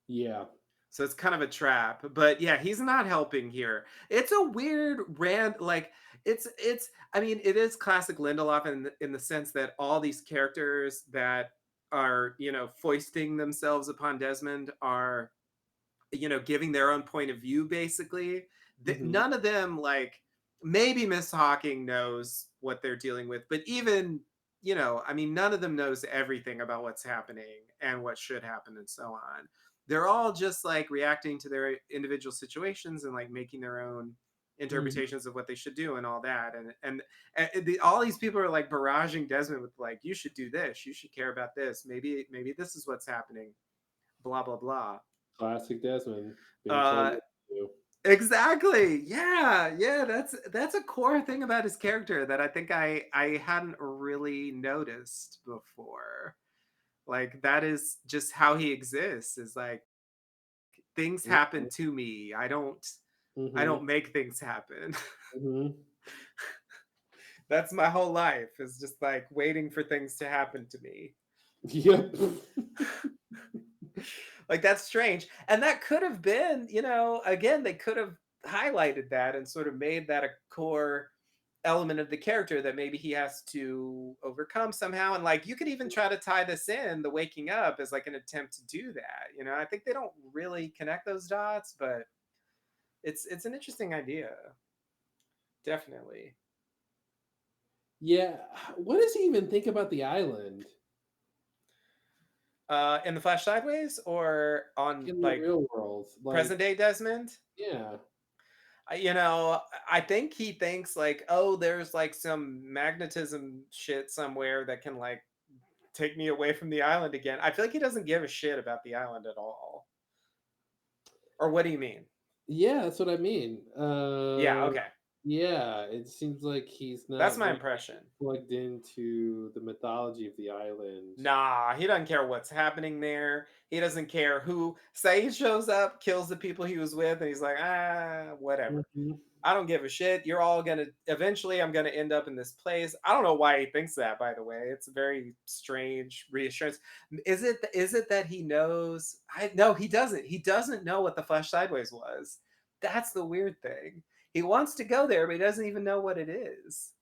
Yeah. So it's kind of a trap. But yeah, he's not helping here. It's a weird rant. Like it's. I mean, it is classic Lindelof in the sense that all these characters that are foisting themselves upon Desmond are giving their own point of view basically. Mhm, None of them like maybe Miss Hawking knows what they're dealing with, but even I mean none of them knows everything about what's happening and what should happen and so on. They're all just like reacting to their individual situations and like making their own mhm. interpretations of what they should do and all that and all these people are like barraging Desmond with like you should do this, you should care about this, maybe this is what's happening, blah blah blah. Classic Desmond being told uh what to do. Exactly. Yeah, yeah, that's a core thing about his character that I think I hadn't really noticed before. Like that is just how he exists. Is like things happen Mhm, to me. I don't mhm, make things happen. mhm. That's my whole life is just like waiting for things to happen to me. Yep. Like that's strange. And that could have been, again, they could have highlighted that and sort of made that a core element of the character that maybe he has to overcome somehow. And like you could even try to tie this in the waking up as like an attempt to do that. I think they don't really connect those dots, but it's an interesting idea. Definitely. Yeah, what does he even think about the island In the Flash Sideways or on in the like real world? present Like, day Desmond? yeah. I think he thinks like, oh, there's like some magnetism shit somewhere that can like take me away from the island again. I feel like he doesn't give a shit about the island at all. Or what do you mean? Yeah, that's what I mean. Yeah, okay. Yeah, it seems like he's That's not my very impression. plugged into the mythology of the island. Nah, he doesn't care what's happening there. He doesn't care who. Saeed shows up, kills the people he was with, and he's like, whatever. Mhm. I don't give a shit. You're all gonna eventually. I'm gonna end up in this place. I don't know why he thinks that. By the way, it's a very strange reassurance. Is it that he knows? I no, he doesn't. He doesn't know what the Flash Sideways was. That's the weird thing. He wants to go there, but he doesn't even know what it is.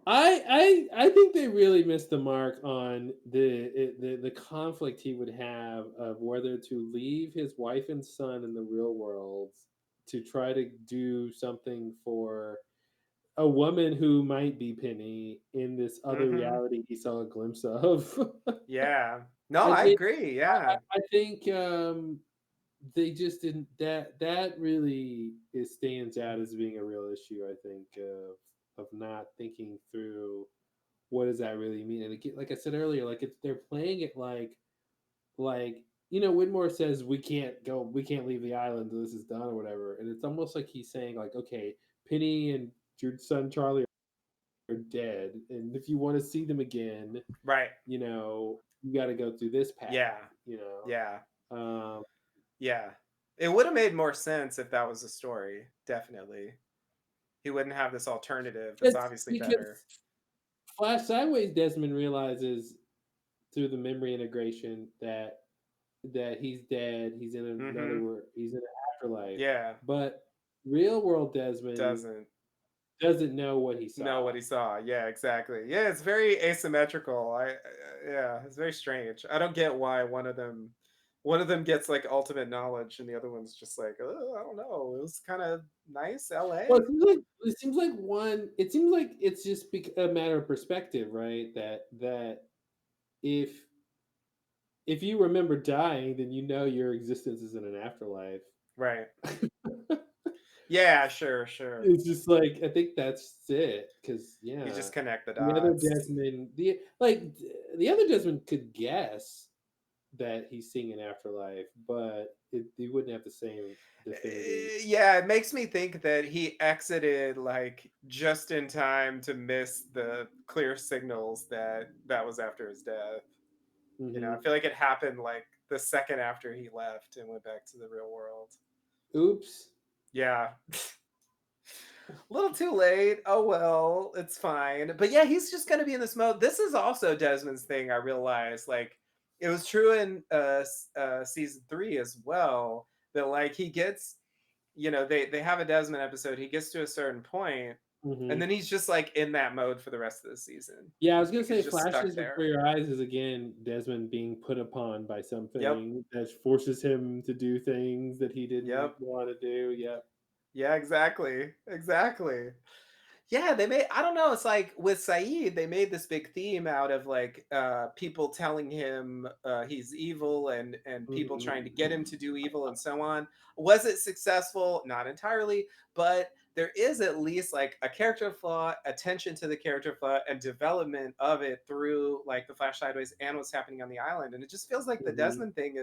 I think they really missed the mark on the conflict he would have of whether to leave his wife and son in the real world to try to do something for a woman who might be Penny in this other Hmm. reality he saw a glimpse of. Yeah. No, I I think agree. Yeah. I think they just didn't that really stands out as being a real issue. I think of not thinking through what does that really mean? And again, like I said earlier, like it's they're playing it like Widmore says we can't leave the island until this is done or whatever, and it's almost like he's saying like, okay, Penny and your son Charlie are dead, and if you want to see them again, Right. you got to go through this path, Yeah. you know. Yeah. Um, Yeah. It would have made more sense if that was the story. Definitely. He wouldn't have this alternative that's obviously better. because Flash Sideways Desmond realizes through the memory integration that he's dead, he's in another Mhm. world, he's in an afterlife. Yeah. But real world Desmond Doesn't doesn't know what he know what saw. he saw. Yeah, exactly. Yeah, it's very asymmetrical. Yeah, it's very strange. I don't get why one of them gets like ultimate knowledge and the other one's just like, "Oh, I don't know. It was kind of nice Well, LA." it seems like it's just a matter of perspective, right? That if if you remember dying, then you know your existence is in an afterlife. Right. Yeah, sure, sure. It's just like I think that's it, because You yeah, just connect the the other dots. Desmond, the other Desmond could guess that he's seeing an afterlife, but he wouldn't have the same definitive. Yeah, it makes me think that he exited like just in time to miss the clear signals that was after his death. I Hmm. feel like it happened like the second after he left and went back to the real world. Oops. Yeah. A little too late. Oh well, it's fine. But yeah, he's just gonna be in this mode. This is also Desmond's thing. I realized, like, it was true in season 3 as well. That like he gets, they have a Desmond episode. He gets to a certain point, and Hmm. then he's just like in that mode for the rest of the season. Yeah, I was gonna Like say he's just stuck flashes before there. your eyes is again Desmond being put upon by Yep. something that forces him to do things that he didn't Yep. want to do. Yep. Yeah. Exactly. Exactly. Yeah, they made I don't know, it's like with Saeed, they made this big theme out of like people telling him he's evil and people trying to Mhm. get him to do evil and so on. Was it successful? Not entirely, but there is at least like a character flaw, attention to the character flaw, and development of it through like the Flash Sideways and what's happening on the island. And it just feels like the Mhm. Desmond thing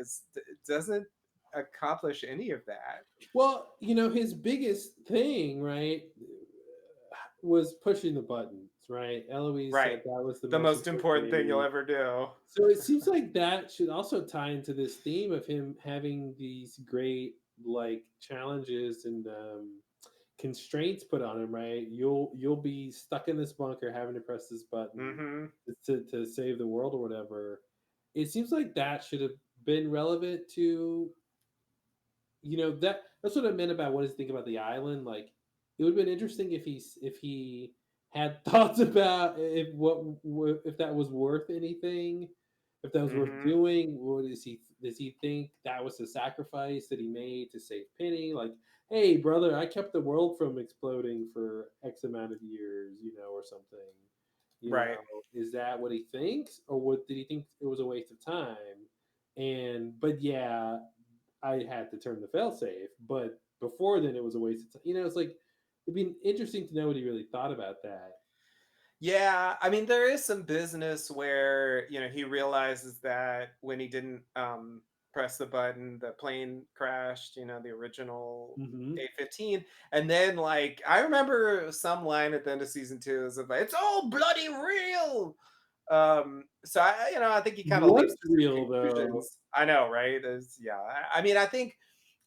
doesn't accomplish any of that. Well, his biggest thing, right, was pushing the buttons, right? Eloise said Right. that was the The most most important important thing you'll thing. ever do. So it seems like that should also tie into this theme of him having these great like challenges and constraints put on him, right? You'll be stuck in this bunker having to press this button Mhm. to save the world or whatever. It seems like that should have been relevant to that's what I meant about what does he think about the island. Like it would have been interesting if he had thoughts about if that was worth anything, if that was worth Mhm. doing. What does he think that was the sacrifice that he made to save Penny? Like, hey brother, I kept the world from exploding for X amount of years, or something. Right. Is that what he thinks, or what did he think it was a waste of time? But yeah, I had to turn the failsafe. But before then, it was a waste of time. It's like it'd be interesting to know what he really thought about that. Yeah, I mean there is some business where, he realizes that when he didn't press the button, the plane crashed, the original Hmm. A-15. And then like I remember some line at the end of season 2 is like, it's all bloody real. So I think he kind of leaps What's to some real though? conclusions. I know, right? Yeah. I mean, I think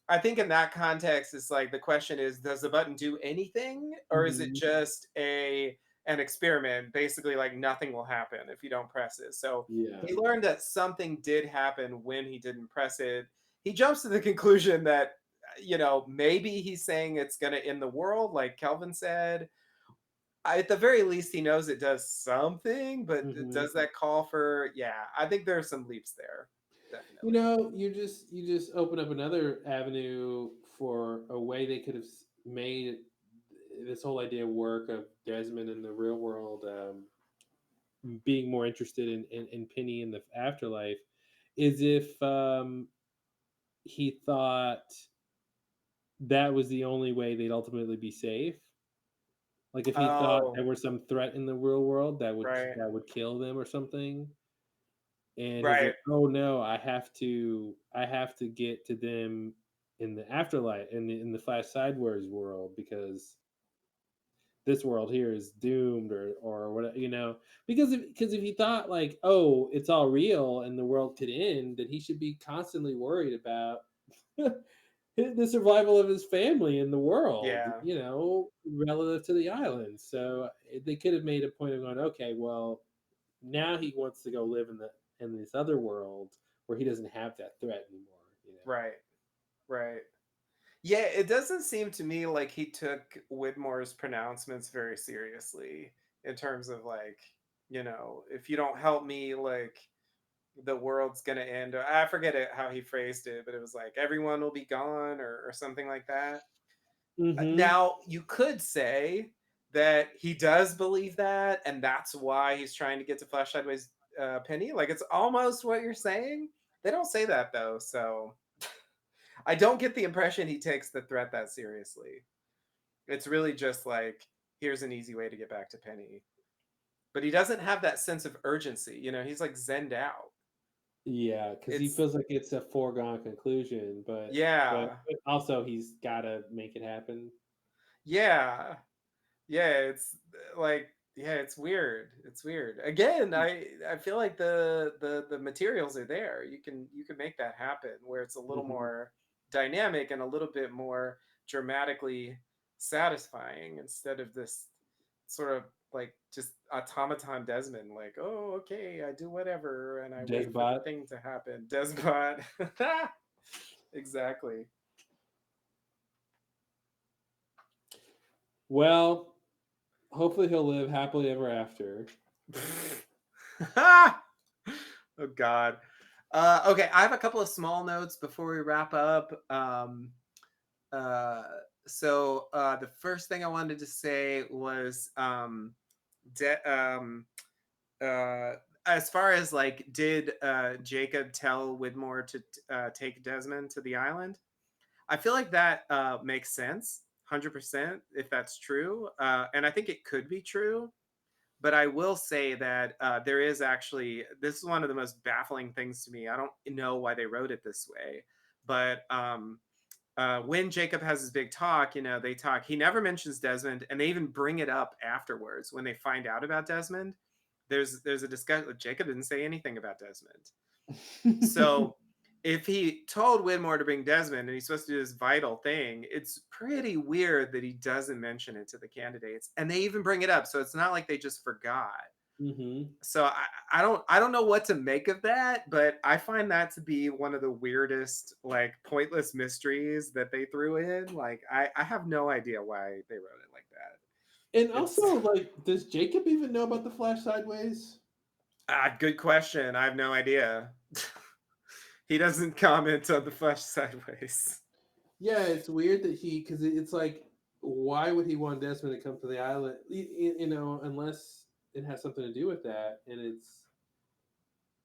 in that context, it's like the question is, does the button do anything, or is it Hmm. just an experiment? Basically, like nothing will happen if you don't press it. So Yeah. he learned that something did happen when he didn't press it. He jumps to the conclusion that maybe he's saying it's going to end the world, like Kelvin said. At the very least, he knows it does something, but Hmm. does that call for? Yeah, I think there are some leaps there, You definitely. know, you just open up another avenue for a way they could have made this whole idea work of Desmond in the real world, being more interested in Penny in the afterlife, is if he thought that was the only way they'd ultimately be safe. Like if he thought Oh, there was some threat in the real world right, that would kill them or something, and he's right. like, "Oh no, I have to get to them in the afterlife in the Flash Sideways world because this world here is doomed or what because if he thought like, oh, it's all real and the world could end, then he should be constantly worried about the survival of his family in the world, Yeah. relative to the island. So they could have made a point of going, okay, well, now he wants to go live in this other world where he doesn't have that threat anymore. Right. Right. Yeah, it doesn't seem to me like he took Widmore's pronouncements very seriously in terms of like, if you don't help me, like the world's gonna end. Or I forget how he phrased it, but it was like everyone will be gone or something like that. Hmm. Now you could say that he does believe that, and that's why he's trying to get to Flash Sideways Penny. Like it's almost what you're saying. They don't say that though, so I don't get the impression he takes the threat that seriously. It's really just like, here's an easy way to get back to Penny. But he doesn't have that sense of urgency. He's like zenned out. Yeah, because he It's feels like it's a foregone conclusion, but yeah, also he's got to make it happen. yeah, yeah. It's like yeah, it's weird. It's weird. Again, I feel like the materials are there. You can make that happen where it's a little Hmm. more dynamic and a little bit more dramatically satisfying instead of this sort of like just automaton Desmond, like, oh, okay, I do whatever and I wait for the Desbot. thing to happen. Despot. Exactly. Well, hopefully he'll live happily ever after. Oh God. Okay, I have a couple of small notes before we wrap up. Uh, the first thing I wanted to say was de- uh, as far as like, did Jacob tell Widmore to take Desmond to the island? I feel like that makes sense, 100%, if that's true. And I think it could be true. But I will say that there is actually, this is one of the most baffling things to me. I don't know why they wrote it this way. But when Jacob has his big talk, they talk. He never mentions Desmond, and they even bring it up afterwards when they find out about Desmond. There's a discussion. Jacob didn't say anything about Desmond. So if he told Widmore to bring Desmond and he's supposed to do this vital thing, it's pretty weird that he doesn't mention it to the candidates. And they even bring it up. So it's not like they just forgot. Hmm. So I don't know what to make of that, but I find that to be one of the weirdest, like, pointless mysteries that they threw in. Like I have no idea why they wrote it like that. And It's also, like, does Jacob even know about the Flash Sideways? good question. I have no idea. He doesn't comment on the flesh sideways. Yeah, it's weird that because it's like, why would he want Desmond to come to the island? Unless it has something to do with that, and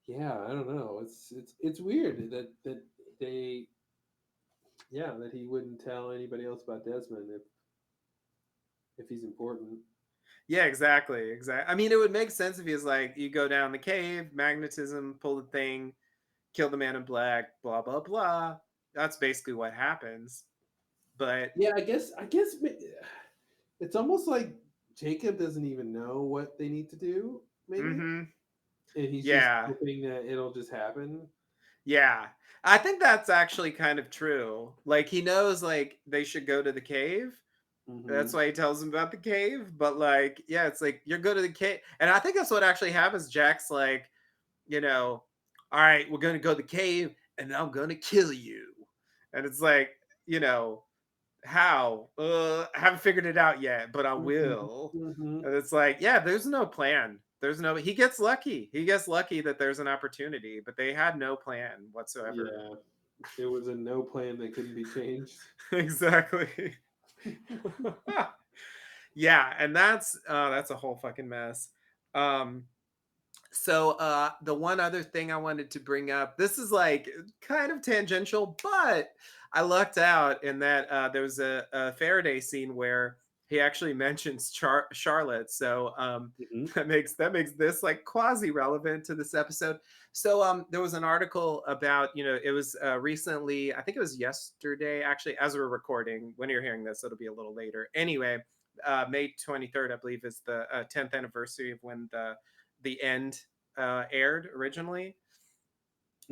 yeah, I don't know. It's weird that they that he wouldn't tell anybody else about Desmond if he's important. Yeah, exactly, exactly. I mean, it would make sense if he was like, you go down the cave, magnetism, pull the thing, kill the man in black, blah blah blah. That's basically what happens. But Yeah, I guess it's almost like Jacob doesn't even know what they need to do, maybe, mhm, and he's just yeah. hoping that it'll just happen. Yeah. I think that's actually kind of true. Like he knows like they should go to the cave. That's Hmm. why he tells them about the cave. But like, yeah, it's like you're going to the cave. And I think that's what actually happens. Jack's like, you know, all right, we're gonna go to the cave and I'm gonna kill you. And it's like, you know, how? I haven't figured it out yet, but I Hmm. will. Hmm. And it's like, yeah, there's no plan. There's no he gets lucky. He gets lucky that there's an opportunity, but they had no plan whatsoever. Yeah, it was a no plan that couldn't be changed. Exactly. Yeah, and that's a whole fucking mess. Um the one other thing I wanted to bring up, this is like kind of tangential, but I lucked out in that there was a Faraday scene where he actually mentions Charlotte. So Hmm. that makes this like quasi relevant to this episode. So there was an article about, it was recently, I think it was yesterday actually, as we're recording. When you're hearing this, it'll be a little later. Anyway, May 23rd, I believe, is the 10th anniversary of when the end aired originally.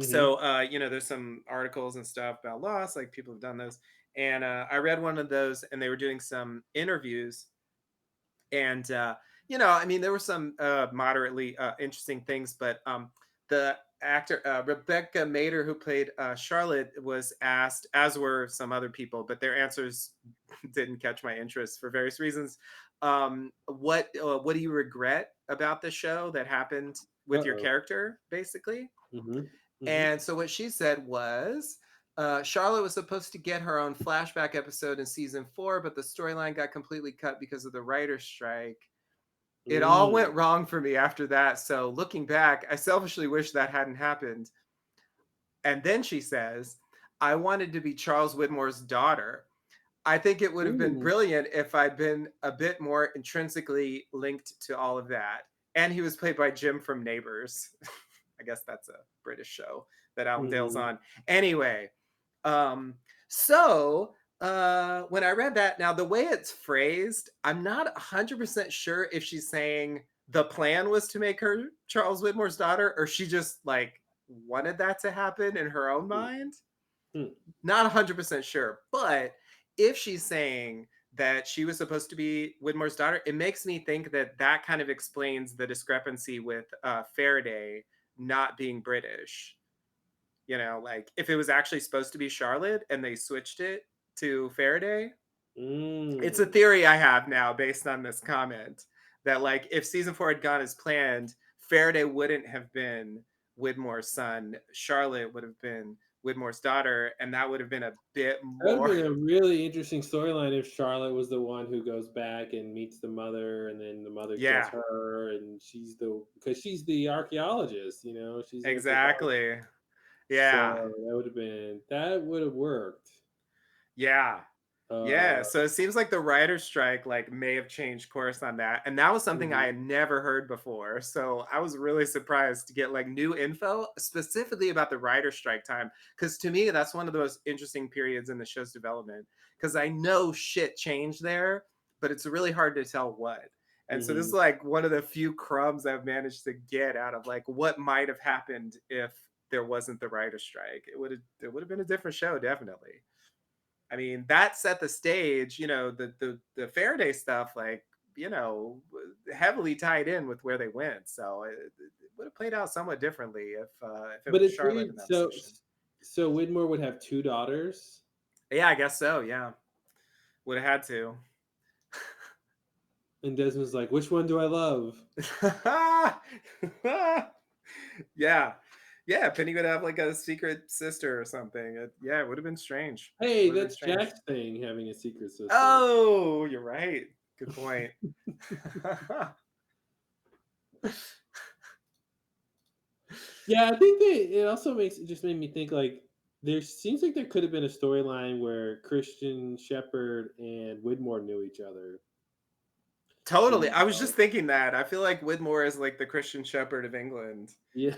So Hmm. there's some articles and stuff about Lost, like people have done those. And I read one of those, and they were doing some interviews, and I mean, there were some moderately interesting things, but the actor Rebecca Mader, who played Charlotte, was asked, as were some other people, but their answers didn't catch my interest for various reasons. What do you regret about the show that happened Uh with your oh. character, basically? Hmm. Hmm. And so what she said was, Charlotte was supposed to get her own flashback episode in season 4, but the storyline got completely cut because of the writer's strike. It all Mm. went wrong for me after that. So looking back, I selfishly wish that hadn't happened. And then she says, I wanted to be Charles Widmore's daughter. I think it would have been Ooh. brilliant if I'd been a bit more intrinsically linked to all of that. And he was played by Jim from Neighbours. I guess that's a British show that Alan Dale's Hmm. on. Anyway, um, so when I read that, now the way it's phrased, I'm not 100% sure if she's saying the plan was to make her Charles Widmore's daughter, or she just like wanted that to happen in her own mind. Not 100% sure, but if she's saying that she was supposed to be Widmore's daughter, it makes me think that that kind of explains the discrepancy with Faraday not being British. Like if it was actually supposed to be Charlotte and they switched it to Faraday. It's a Mm. theory I have now based on this comment that like if season 4 had gone as planned, Faraday wouldn't have been Widmore's son. Charlotte would have been Widmore's daughter, and that would have been a bit That would more. have been a really interesting storyline if Charlotte was the one who goes back and meets the mother, and then the mother kills Yeah, her, and because she's the archaeologist, she's the anthropologist. exactly. Yeah. So that would have worked. Yeah. Yeah, Uh, so it seems like the writer's strike like may have changed course on that. And that was something I mhm. had never heard before. So I was really surprised to get like new info specifically about the writer's strike time. Cause to me, that's one of the most interesting periods in the show's development. Cause I know shit changed there, but it's really hard to tell what. And so this is Mhm. like one of the few crumbs I've managed to get out of like what might have happened if there wasn't the writer's strike. It would have been a different show, definitely. I mean, that set the stage, the Faraday stuff, like, heavily tied in with where they went. So it would have played out somewhat differently if it But was it's Charlotte in weird. that So, position. so Widmore would have two daughters, Yeah, I guess so. Yeah, would have had to. and Desmond's like, "Which one do I love?" Yeah, yeah. Penny would have like a secret sister or something. Yeah, it would have been strange. Hey, Would have been that's strange. Jack's thing, having a secret sister. Oh, you're right. Good point. Yeah, I think it also just made me think like there seems like there could have been a storyline where Christian Shepherd and Widmore knew each other. Totally. You I was know? just thinking that. I feel like Widmore is like the Christian Shepherd of England. Yeah.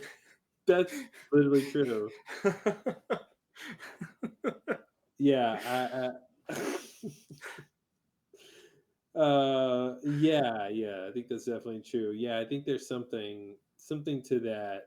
That's literally true. Yeah, yeah, I think that's definitely true. Yeah, I think there's something to that.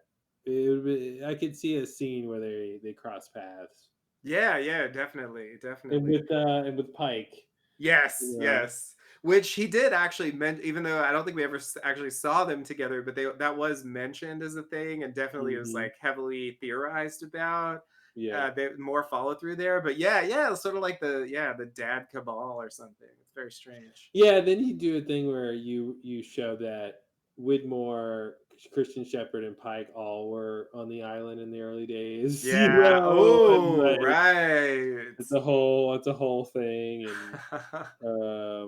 I could see a scene where they cross paths, Yeah, yeah, definitely, and definitely. and with Pike, Yes, you know. yes. Which he did actually even though I don't think we ever actually saw them together, but that was mentioned as a thing, and definitely it was Hmm. like heavily theorized about. Yeah, More follow through there, but yeah, yeah, it's sort of like the dad cabal or something. It's very strange. yeah. Then you do a thing where you show that Widmore, Christian Shepherd, and Pike all were on the island in the early days, Yeah. and Oh, like right. it's a whole thing, and yeah.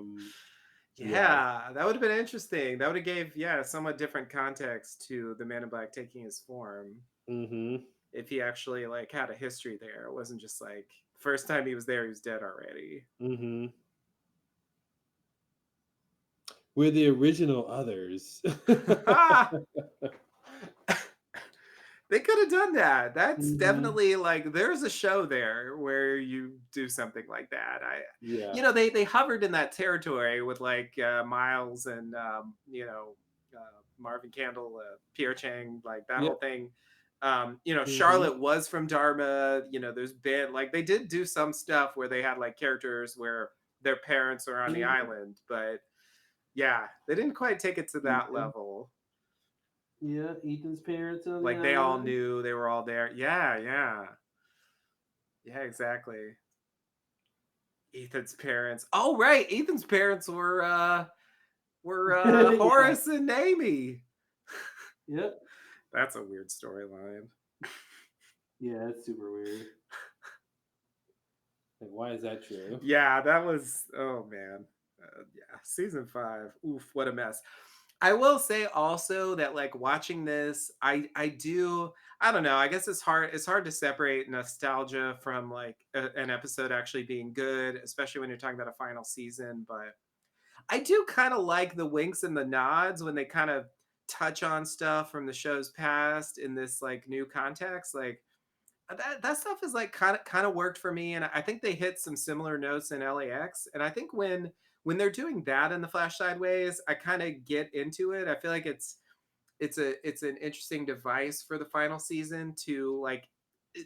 Yeah, that would have been interesting. That would have gave, yeah, somewhat different context to the Man in Black taking his form. Hmm. If he actually like had a history there, it wasn't just like first time he was there, he was dead already. Hmm. We're the original others. They could have done that. That's Hmm. definitely like there's a show there where you do something like that. Yeah. They hovered in that territory with like Miles and Marvin Candle, Pierre Chang, like that whole Yep. thing. Hmm. Charlotte was from Dharma. There's been like they did do some stuff where they had like characters where their parents are on the Yeah. island, but yeah, they didn't quite take it to that Ethan. level. Yeah, Ethan's parents on the Like they all island. knew they were all there. Yeah, yeah. Yeah, exactly. Ethan's parents. Oh, right. Ethan's parents were Yeah. Horace and Amy. Yep. That's a weird storyline. Yeah, that's super weird. Like, why is that true? Yeah, that was oh man. Yeah, season 5. Oof, what a mess. I will say also that like watching this, I don't know, I guess it's hard to separate nostalgia from like an episode actually being good, especially when you're talking about a final season, but I do kind of like the winks and the nods when they kind of touch on stuff from the show's past in this like new context. Like that stuff is like kind of worked for me, and I think they hit some similar notes in LAX. And I think when they're doing that in the Flash Sideways, I kind of get into it. I feel like it's an interesting device for the final season to like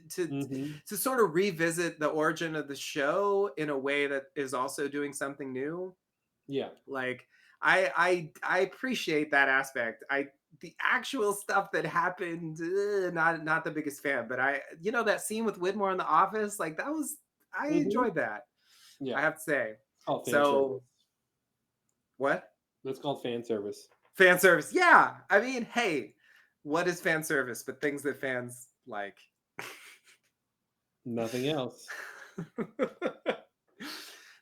to Hmm. to sort of revisit the origin of the show in a way that is also doing something new. Yeah. Like I appreciate that aspect. The actual stuff that happened, not the biggest fan, but that scene with Widmore in the office, like I Hmm. enjoyed that. I Yeah. have to say. It's called fan So service. what? That's called fan service. Fan service. Yeah. I mean, hey, what is fan service but things that fans like? Nothing else.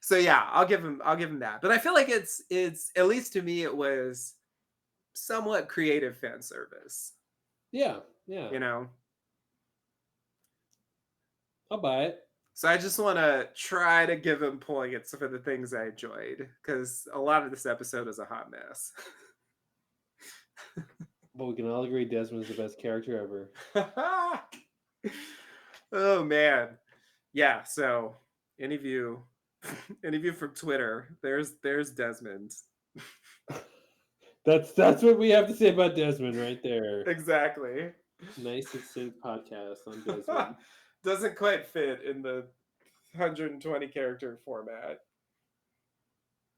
So yeah, I'll give him that. But I feel like it's at least to me it was somewhat creative fan service, Yeah. Yeah. you know. I'll buy it. So I just want to try to give him points for the things I enjoyed because a lot of this episode is a hot mess. But we can all agree Desmond's the best character ever. Oh man, yeah. So any of you, any of you from Twitter, there's Desmond. That's what we have to say about Desmond right there. Exactly. Nice succinct podcast on Desmond. Doesn't quite fit in the 120 character format.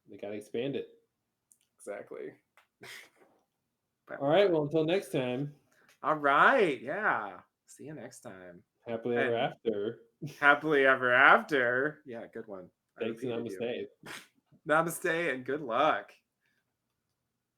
They gotta expand it. Exactly. All right. Well, until next time. All right. Yeah. See you next time. Happily ever And after. happily ever after. Yeah, good one. I Thanks and repeated you. namaste. Namaste and good luck.